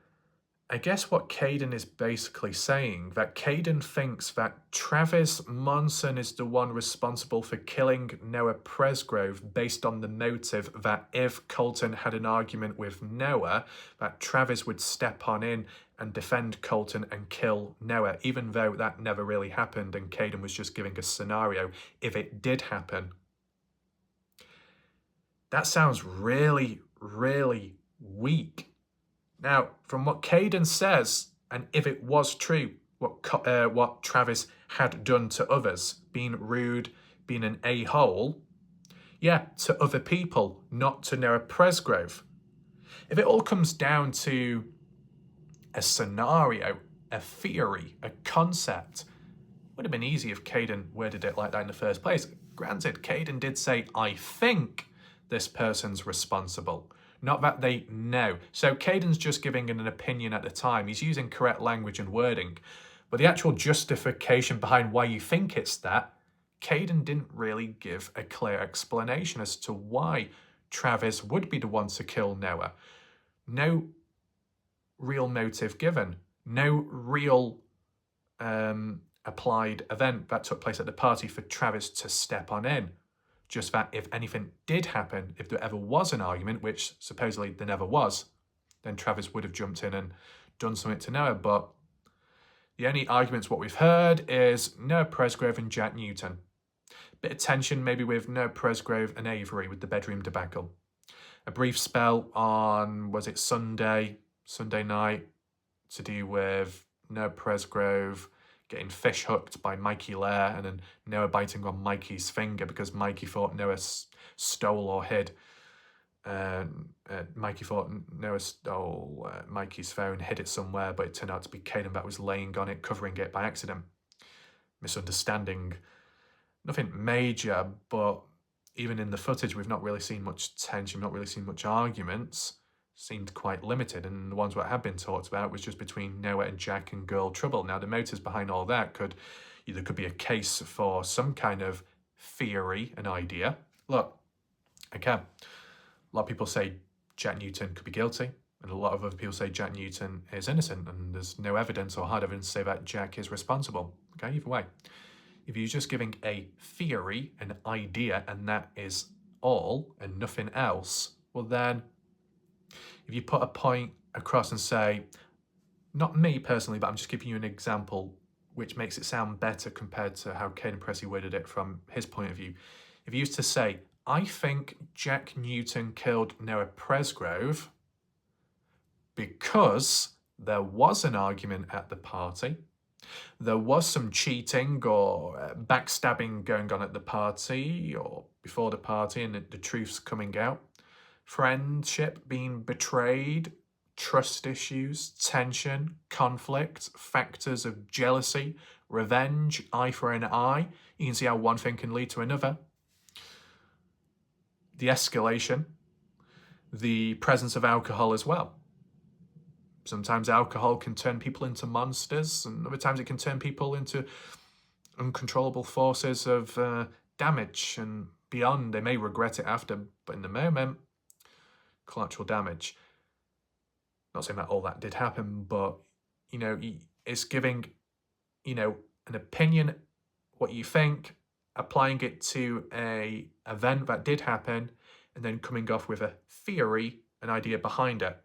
I guess what Kaden is basically saying, that Kaden thinks that Travis Monson is the one responsible for killing Noah Presgrove based on the motive that if Colten had an argument with Noah, that Travis would step on in and defend Colten and kill Noah, even though that never really happened and Kaden was just giving a scenario if it did happen. That sounds really, really weak. Now, from what Kaden says, and if it was true, what Travis had done to others, being rude, being an a-hole, yeah, to other people, not to Noah Presgrove. If it all comes down to a scenario, a theory, a concept, it would have been easy if Kaden worded it like that in the first place. Granted, Kaden did say, I think this person's responsible. Not that they know. So Kaden's just giving an opinion at the time. He's using correct language and wording. But the actual justification behind why you think it's that, Kaden didn't really give a clear explanation as to why Travis would be the one to kill Noah. No real motive given. No real applied event that took place at the party for Travis to step on in. Just that if anything did happen, if there ever was an argument, which supposedly there never was, then Travis would have jumped in and done something to Noah. But the only arguments what we've heard is Noah Presgrove and Jack Newton. Bit of tension maybe with Noah Presgrove and Avery with the bedroom debacle. A brief spell on, was it Sunday night, to do with Noah Presgrove getting fish hooked by Mikey Lair and then Noah biting on Mikey's finger because Mikey thought Noah stole or hid. Mikey thought Noah stole Mikey's phone, hid it somewhere, but it turned out to be Kaden that was laying on it, covering it by accident. Misunderstanding. Nothing major, but even in the footage, we've not really seen much tension, not really seen much arguments. Seemed quite limited, and the ones that have been talked about was just between Noah and Jack and Girl Trouble. Now, the motives behind all that could be a case for some kind of theory, an idea. Look, okay, a lot of people say Jack Newton could be guilty, and a lot of other people say Jack Newton is innocent, and there's no evidence or hard evidence to say that Jack is responsible. Okay, either way. If you're just giving a theory, an idea, and that is all, and nothing else, well then, if you put a point across and say, not me personally, but I'm just giving you an example which makes it sound better compared to how Kaden Pressey worded it from his point of view. If you used to say, I think Jack Newton killed Noah Presgrove because there was an argument at the party, there was some cheating or backstabbing going on at the party or before the party and the truth's coming out, friendship being betrayed, trust issues, tension, conflict, factors of jealousy, revenge, eye for an eye. You can see how one thing can lead to another. The escalation, the presence of alcohol as well. Sometimes alcohol can turn people into monsters, and other times it can turn people into uncontrollable forces of damage and beyond. They may regret it after, but in the moment, collateral damage. Not saying that all that did happen, but, you know, it's giving, you know, an opinion, what you think, applying it to a event that did happen, and then coming off with a theory, an idea behind it.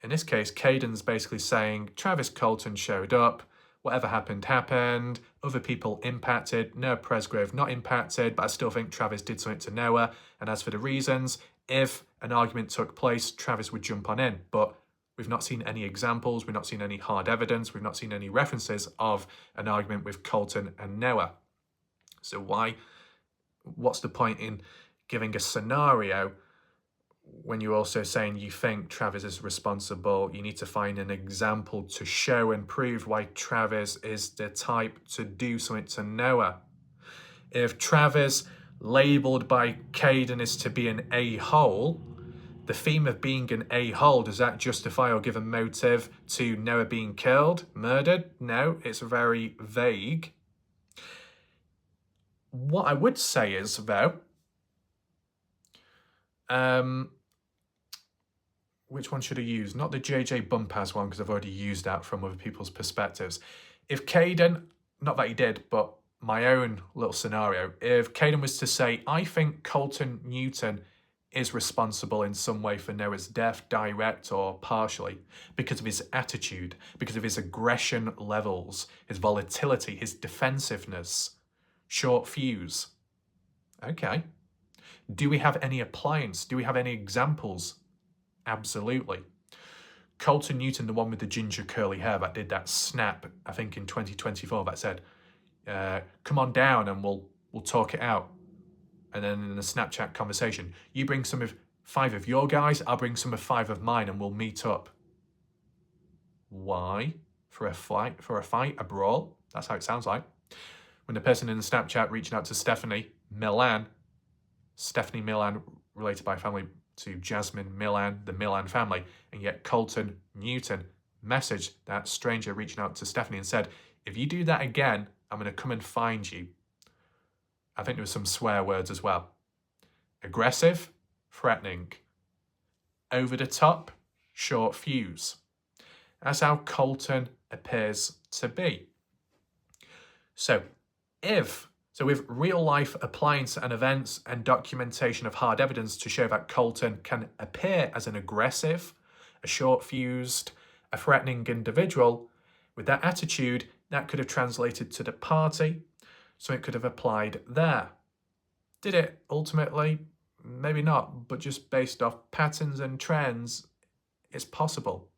In this case, Kaden's basically saying Travis Colten showed up, whatever happened, happened, other people impacted, Noah Presgrove not impacted, but I still think Travis did something to Noah, and as for the reasons, if an argument took place, Travis would jump on in, but we've not seen any examples, we've not seen any hard evidence, we've not seen any references of an argument with Colten and Noah. So what's the point in giving a scenario when you're also saying you think Travis is responsible? You need to find an example to show and prove why Travis is the type to do something to Noah. If Travis, labelled by Kaden, is to be an a-hole, the theme of being an a-hole, does that justify or give a motive to Noah being killed, murdered? No, it's very vague. What I would say is, though, which one should I use? Not the JJ Bumpaz one, because I've already used that from other people's perspectives. If Kaden, not that he did, but my own little scenario, if Kaden was to say, I think Colten Newton is responsible in some way for Noah's death, direct or partially, because of his attitude, because of his aggression levels, his volatility, his defensiveness, short fuse. Okay. Do we have any appliance? Do we have any examples? Absolutely. Colten Newton, the one with the ginger curly hair that did that snap, I think in 2024, that said, come on down and we'll talk it out. And then in the Snapchat conversation, you bring some of 5 of your guys, I'll bring some of 5 of mine, and we'll meet up. Why? For a fight, a brawl? That's how it sounds like. When the person in the Snapchat reaching out to Stephanie Milan, related by family to Jasmine Milan, the Milan family, and yet Colten Newton messaged that stranger reaching out to Stephanie and said, if you do that again, I'm going to come and find you. I think there was some swear words as well. Aggressive, threatening. Over the top, short fuse. That's how Colten appears to be. So with real life appliance and events and documentation of hard evidence to show that Colten can appear as an aggressive, a short fused, a threatening individual, with that attitude, that could have translated to the party, so it could have applied there. Did it ultimately? Maybe not, but just based off patterns and trends, it's possible.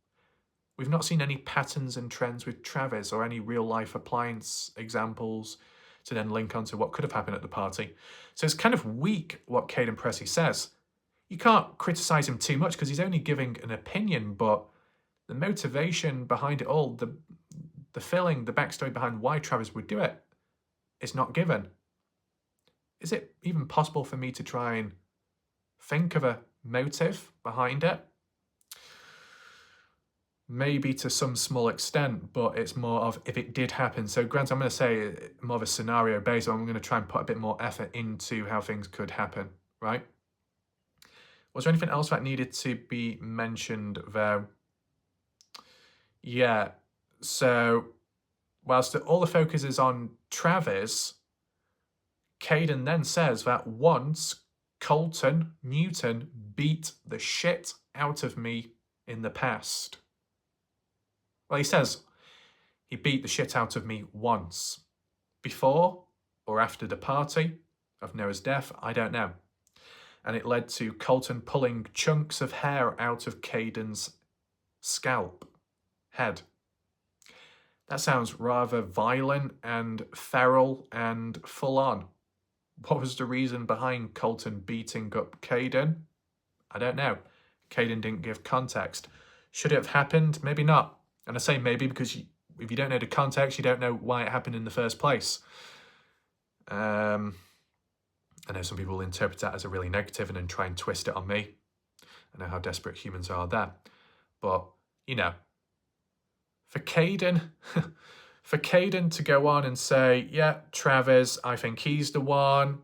We've not seen any patterns and trends with Travis or any real life appliance examples to then link onto what could have happened at the party. So it's kind of weak what Kaden Pressey says. You can't criticize him too much because he's only giving an opinion, but the motivation behind it all, the feeling, the backstory behind why Travis would do it, is not given. Is it even possible for me to try and think of a motive behind it? Maybe to some small extent, but it's more of if it did happen. So granted, I'm going to say more of a scenario based, I'm going to try and put a bit more effort into how things could happen, right? Was there anything else that needed to be mentioned there? Yeah, so whilst all the focus is on Travis, Kaden then says that once Colten Newton beat the shit out of me in the past. Well, he says he beat the shit out of me once. Before or after the party of Noah's death, I don't know. And it led to Colten pulling chunks of hair out of Kaden's scalp, head. That sounds rather violent and feral and full on. What was the reason behind Colten beating up Kaden? I don't know. Kaden didn't give context. Should it have happened? Maybe not. And I say maybe because if you don't know the context, you don't know why it happened in the first place. I know some people will interpret that as a really negative and then try and twist it on me. I know how desperate humans are there. But, you know, for Kaden to go on and say, yeah, Travis, I think he's the one.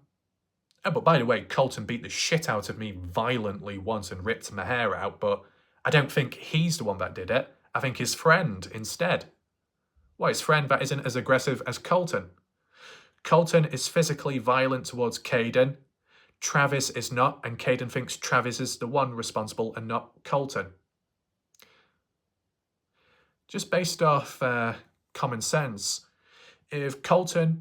Oh, but by the way, Colten beat the shit out of me violently once and ripped my hair out, but I don't think he's the one that did it. I think his friend instead. Why, his friend that isn't as aggressive as Colten. Colten is physically violent towards Kaden. Travis is not, and Kaden thinks Travis is the one responsible and not Colten. Just based off common sense, if Colten,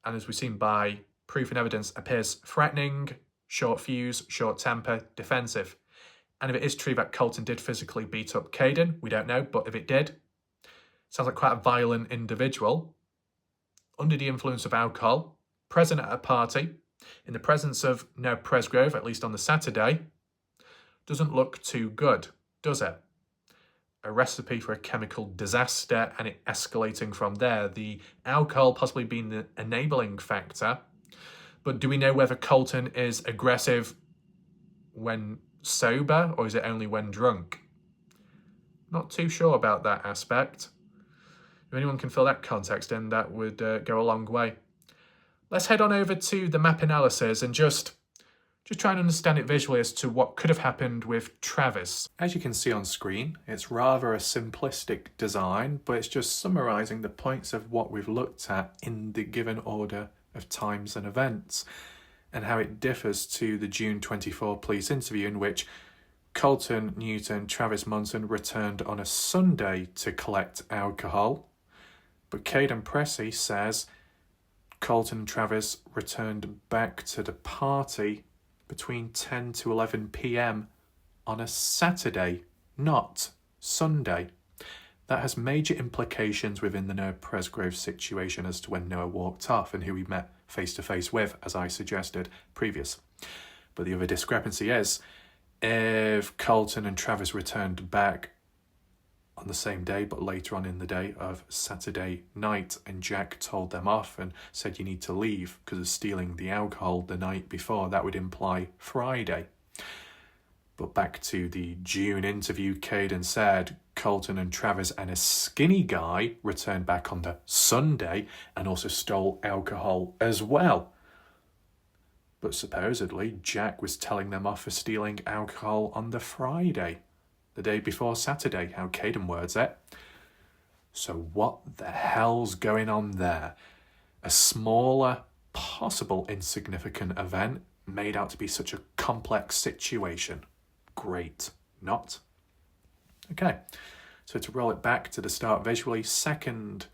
and as we've seen by proof and evidence, appears threatening, short fuse, short temper, defensive, and if it is true that Colten did physically beat up Kaden, we don't know, but if it did, sounds like quite a violent individual, under the influence of alcohol, present at a party, in the presence of Noah Presgrove, at least on the Saturday, doesn't look too good, does it? A recipe for a chemical disaster and it escalating from there. The alcohol possibly being the enabling factor. But do we know whether Colten is aggressive when sober or is it only when drunk? Not too sure about that aspect. If anyone can fill that context, then that would go a long way. Let's head on over to the map analysis and just just try and understand it visually as to what could have happened with Travis. As you can see on screen, it's rather a simplistic design, but it's just summarising the points of what we've looked at in the given order of times and events, and how it differs to the June 24 police interview in which Colten, Newton, Travis Munson returned on a Sunday to collect alcohol, but Kaden Pressey says Colten and Travis returned back to the party between 10 to 11 p.m. on a Saturday, not Sunday. That has major implications within the Noah Presgrove situation as to when Noah walked off and who he met face-to-face with, as I suggested previous. But the other discrepancy is, if Colten and Travis returned back on the same day but later on in the day of Saturday night and Jack told them off and said you need to leave because of stealing the alcohol the night before, that would imply Friday. But back to the June interview, Kaden said Colten and Travis and a skinny guy returned back on the Sunday and also stole alcohol as well. But supposedly Jack was telling them off for stealing alcohol on the Friday, the day before Saturday, how Kaden words it. So what the hell's going on there? A smaller, possible insignificant event made out to be such a complex situation. Great. Not? Okay, so to roll it back to the start visually, 2nd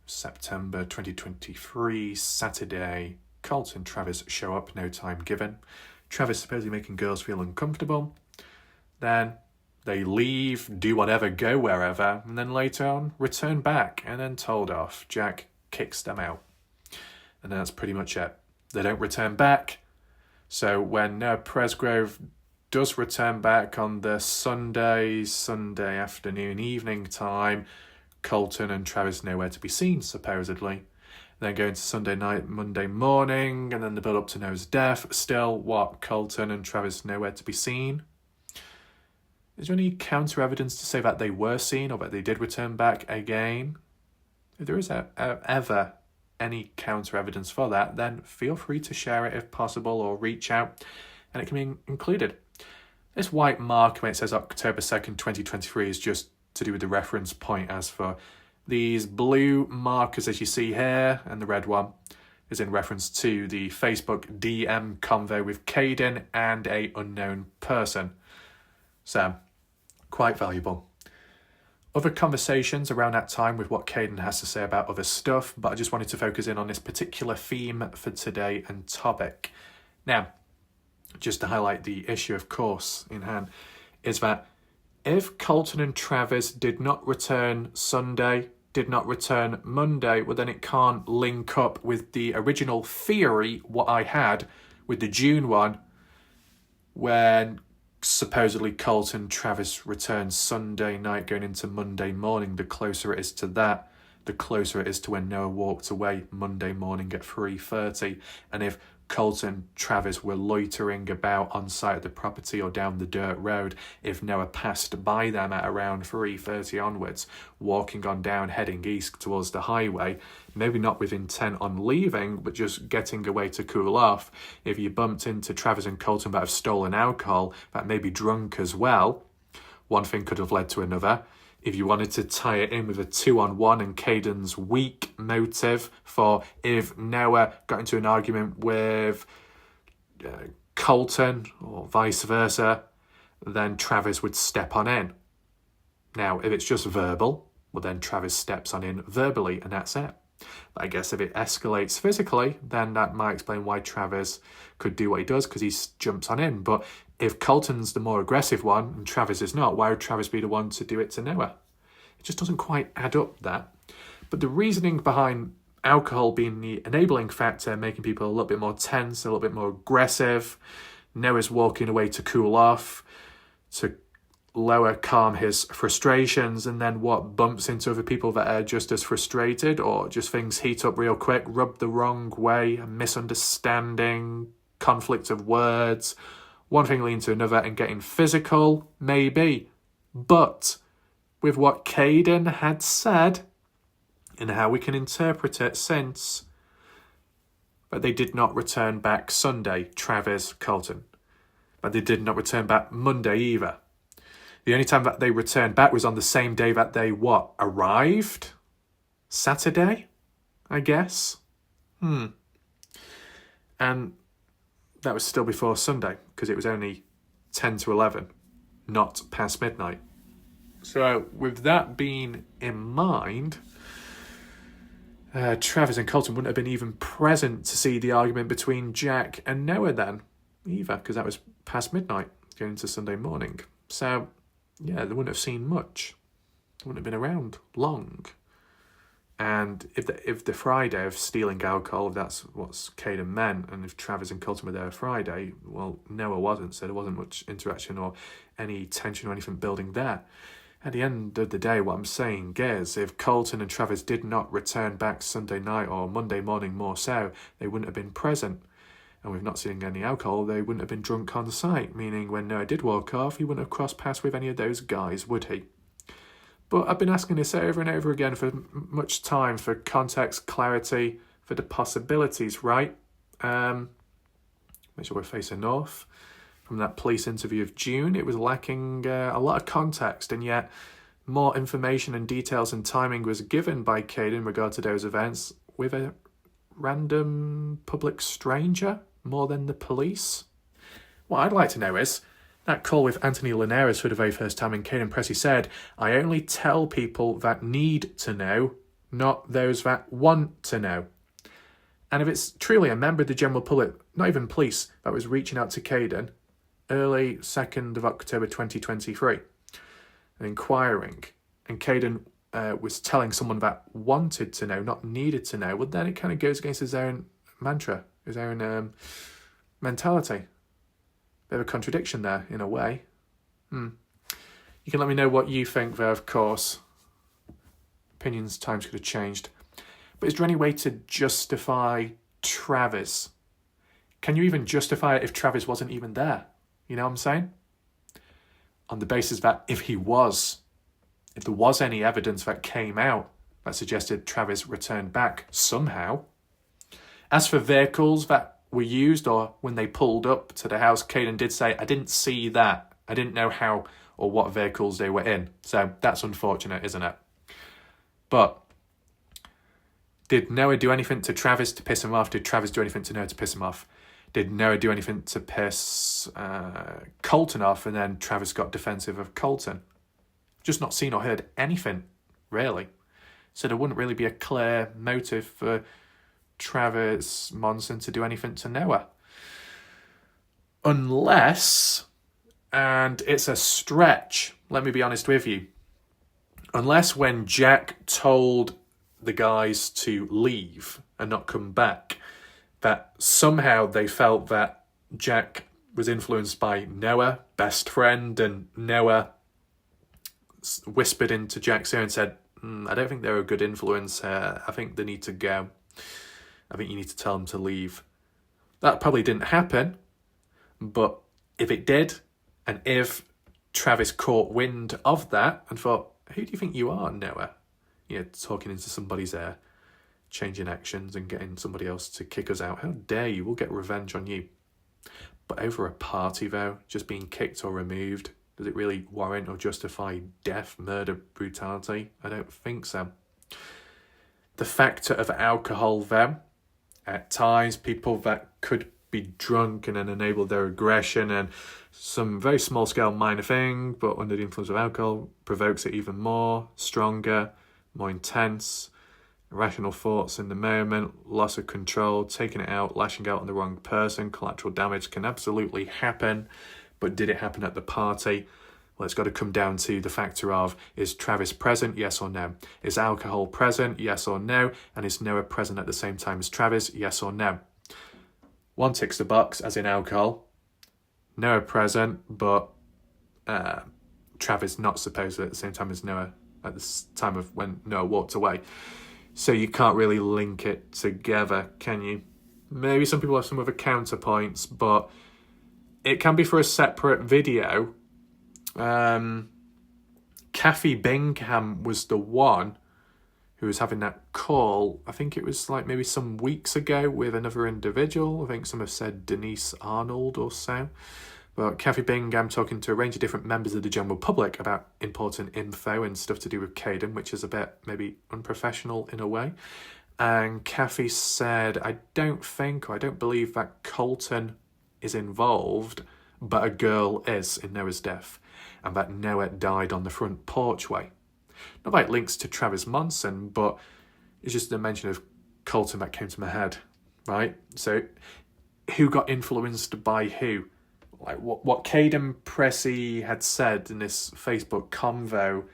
September 2023, Saturday, Colten and Travis show up, no time given. Travis supposedly making girls feel uncomfortable. Then they leave, do whatever, go wherever, and then later on return back and then told off. Jack kicks them out. And that's pretty much it. They don't return back. So when Noah Presgrove does return back on the Sunday afternoon, evening time, Colten and Travis nowhere to be seen, supposedly. Then go into Sunday night, Monday morning, and then the build up to Noah's death. Still, what? Colten and Travis nowhere to be seen? Is there any counter evidence to say that they were seen or that they did return back again? If there is ever any counter evidence for that, then feel free to share it if possible or reach out and it can be included. This white mark when it says October 2nd, 2023 is just to do with the reference point. As for these blue markers as you see here, and the red one is in reference to the Facebook DM convo with Kaden and a unknown person. So, quite valuable. Other conversations around that time with what Kaden has to say about other stuff, but I just wanted to focus in on this particular theme for today and topic. Now, just to highlight the issue, of course, in hand, is that if Colten and Travis did not return Sunday, did not return Monday, well then it can't link up with the original theory, what I had with the June one, when supposedly Colten Travis returns Sunday night going into Monday morning. The closer it is to that, the closer it is to when Noah walked away Monday morning at 3:30. And if Colten Travis were loitering about on site at the property or down the dirt road, if Noah passed by them at around 3:30 onwards, walking on down, heading east towards the highway, maybe not with intent on leaving, but just getting away to cool off, if you bumped into Travis and Colten that have stolen alcohol, that may be drunk as well, one thing could have led to another. If you wanted to tie it in with a 2-on-1 and Kaden's weak motive for if Noah got into an argument with Colten or vice versa, then Travis would step on in. Now, if it's just verbal, well then Travis steps on in verbally and that's it. But I guess if it escalates physically, then that might explain why Travis could do what he does, because he jumps on in. But if Colten's the more aggressive one and Travis is not, why would Travis be the one to do it to Noah? It just doesn't quite add up, that. But the reasoning behind alcohol being the enabling factor, making people a little bit more tense, a little bit more aggressive, Noah's walking away to cool off, to calm his frustrations, and then what bumps into other people that are just as frustrated, or just things heat up real quick, rub the wrong way, a misunderstanding, conflict of words, one thing leading to another and getting physical, maybe. But with what Kaden had said and how we can interpret it since, but they did not return back Sunday, Travis, Colten. but they did not return back Monday either. The only time that they returned back was on the same day that they, arrived? Saturday, I guess? And that was still before Sunday, because it was only 10 to 11, not past midnight. So with that being in mind, Travis and Colten wouldn't have been even present to see the argument between Jack and Noah then, either, because that was past midnight, going into Sunday morning. So, yeah, they wouldn't have seen much. They wouldn't have been around long. And if the Friday of stealing alcohol, if that's what Kaden meant, and if Travis and Colten were there Friday, well, Noah wasn't, so there wasn't much interaction or any tension or anything building there. At the end of the day, what I'm saying is, if Colten and Travis did not return back Sunday night or Monday morning more so, they wouldn't have been present. And with not seeing any alcohol, they wouldn't have been drunk on site, meaning when Noah did walk off, he wouldn't have crossed paths with any of those guys, would he? But I've been asking this over and over again for much time, for context, clarity, for the possibilities, right? Make sure we're facing north. From that police interview of June, it was lacking a lot of context, and yet more information and details and timing was given by Kaden in regard to those events with a random public stranger more than the police. What I'd like to know is that call with Anthony Linares for the very first time, and Kaden Pressey said, "I only tell people that need to know, not those that want to know." And if it's truly a member of the general public, not even police, that was reaching out to Kaden early 2nd of October 2023 and inquiring, and Kaden was telling someone that wanted to know, not needed to know, well, then it kind of goes against his own mantra, his own mentality. Bit of a contradiction there, in a way. You can let me know what you think there, of course. Opinions, times could have changed. But is there any way to justify Travis? Can you even justify it if Travis wasn't even there? You know what I'm saying? On the basis that if there was any evidence that came out that suggested Travis returned back somehow. As for vehicles that were used or when they pulled up to the house, Kaden did say, "I didn't see that. I didn't know how or what vehicles they were in." So that's unfortunate, isn't it? But did Noah do anything to Travis to piss him off? Did Travis do anything to Noah to piss him off? Did Noah do anything to piss Colten off, and then Travis got defensive of Colten? Just not seen or heard anything, really. So there wouldn't really be a clear motive for Travis Monson to do anything to Noah. Unless, and it's a stretch, let me be honest with you, unless when Jack told the guys to leave and not come back, that somehow they felt that Jack was influenced by Noah, best friend, and Noah whispered into Jack's ear and said, "I don't think they're a good influence. I think they need to go. I think you need to tell them to leave." That probably didn't happen, but if it did, and if Travis caught wind of that and thought, "Who do you think you are, Noah?" Talking into somebody's ear, changing actions and getting somebody else to kick us out. How dare you? We'll get revenge on you. But over a party, though, just being kicked or removed, does it really warrant or justify death, murder, brutality? I don't think so. The factor of alcohol, though, at times people that could be drunk and then enable their aggression, and some very small scale minor thing, but under the influence of alcohol provokes it even more, stronger, more intense. Irrational thoughts in the moment, loss of control, taking it out, lashing out on the wrong person, collateral damage can absolutely happen. But did it happen at the party? Well, it's got to come down to the factor of, is Travis present, yes or no? Is alcohol present, yes or no? And is Noah present at the same time as Travis, yes or no? One ticks the box, as in alcohol. Noah present, but Travis not supposed to at the same time as Noah at the time of when Noah walked away. So you can't really link it together, can you? Maybe some people have some other counterpoints, but it can be for a separate video. Kathy Bingham was the one who was having that call. I think it was like maybe some weeks ago with another individual. I think some have said Denise Arnold or so. But Kathy Bingham talking to a range of different members of the general public about important info and stuff to do with Kaden, which is a bit maybe unprofessional in a way. And Kathy said, I don't believe that Colten is involved, but a girl is in Noah's death, and that Noah died on the front porchway. Not like links to Travis Monson, but it's just the mention of Colten that came to my head, right? So who got influenced by who? Like what Kaden Pressey had said in this Facebook convo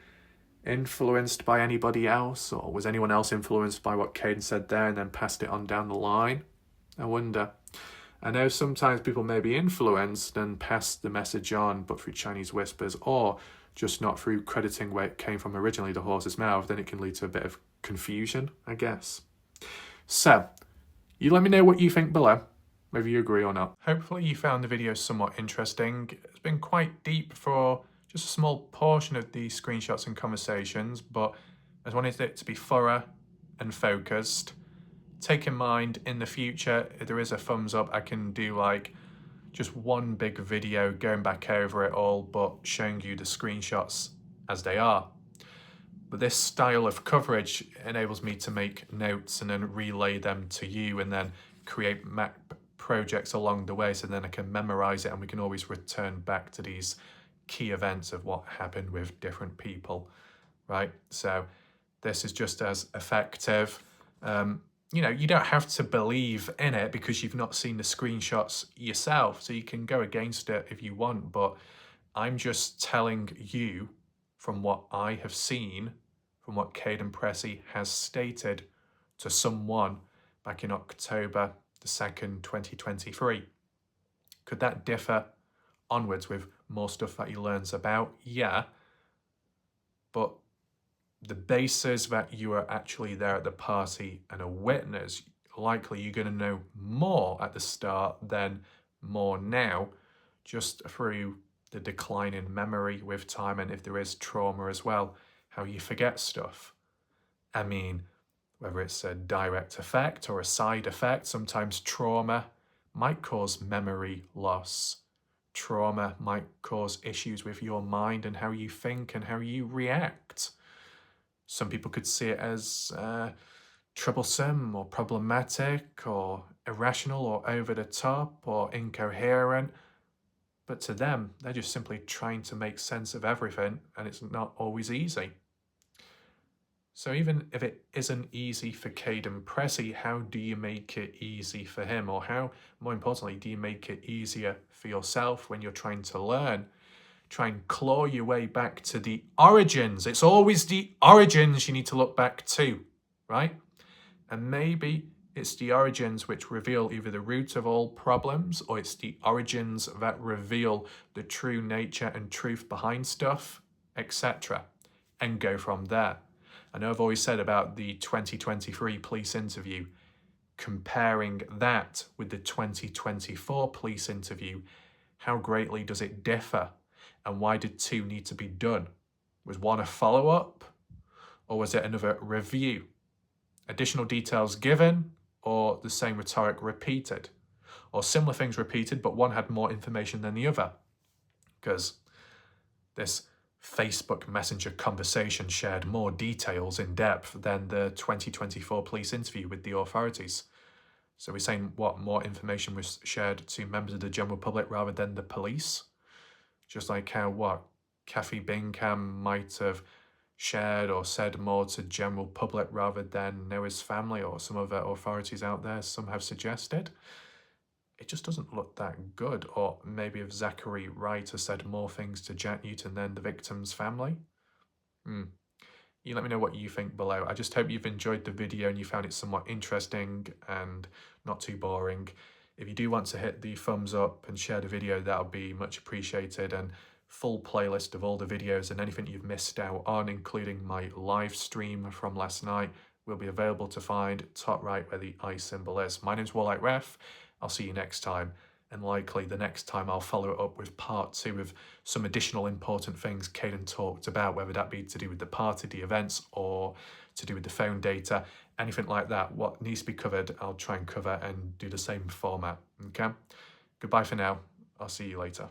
influenced by anybody else, or was anyone else influenced by what Kaden said there and then passed it on down the line? I wonder. I know sometimes people may be influenced and pass the message on, but through Chinese whispers, or just not through crediting where it came from originally, the horse's mouth. Then it can lead to a bit of confusion, I guess. So, you let me know what you think below, whether you agree or not. Hopefully you found the video somewhat interesting. It's been quite deep for just a small portion of these screenshots and conversations, but I just wanted it to be thorough and focused. Take in mind, in the future, if there is a thumbs up, I can do like just one big video going back over it all, but showing you the screenshots as they are. But this style of coverage enables me to make notes and then relay them to you and then create map projects along the way, so then I can memorize it and we can always return back to these key events of what happened with different people, right? So this is just as effective. You know, you don't have to believe in it because you've not seen the screenshots yourself, so you can go against it if you want, but I'm just telling you from what I have seen, from what Kaden Pressey has stated to someone back in October the 2nd, 2023. Could that differ onwards with more stuff that he learns about? Yeah, but the basis that you are actually there at the party and a witness, likely you're going to know more at the start than more now, just through the decline in memory with time, and if there is trauma as well, how you forget stuff. I mean, whether it's a direct effect or a side effect, sometimes trauma might cause memory loss. Trauma might cause issues with your mind and how you think and how you react. Some people could see it as troublesome or problematic or irrational or over the top or incoherent. But to them, they're just simply trying to make sense of everything, and it's not always easy. So even if it isn't easy for Kaden Pressey, how do you make it easy for him? Or how, more importantly, do you make it easier for yourself when you're trying to learn? Try and claw your way back to the origins. It's always the origins you need to look back to, right? And maybe it's the origins which reveal either the root of all problems, or it's the origins that reveal the true nature and truth behind stuff, etc. And go from there. I know I've always said about the 2023 police interview, comparing that with the 2024 police interview, how greatly does it differ? And why did two need to be done? Was one a follow-up, or was it another review? Additional details given, or the same rhetoric repeated? Or similar things repeated, but one had more information than the other? Because this Facebook Messenger conversation shared more details in depth than the 2024 police interview with the authorities. So we're saying what, more information was shared to members of the general public rather than the police? Just like how Kathy Bingham might have shared or said more to general public rather than Noah's family or some other authorities out there, some have suggested. It just doesn't look that good. Or maybe if Zachary Wright has said more things to Jack Newton than the victim's family. You let me know what you think below. I just hope you've enjoyed the video and you found it somewhat interesting and not too boring. If you do want to hit the thumbs up and share the video, that'll be much appreciated. And full playlist of all the videos and anything you've missed out on, including my live stream from last night, will be available to find top right where the I symbol is. My name's WarLike Wrath. I'll see you next time. And likely the next time I'll follow it up with part 2 of some additional important things Kaden talked about, whether that be to do with the party, the events, or to do with the phone data, anything like that. What needs to be covered, I'll try and cover and do the same format, okay? Goodbye for now. I'll see you later.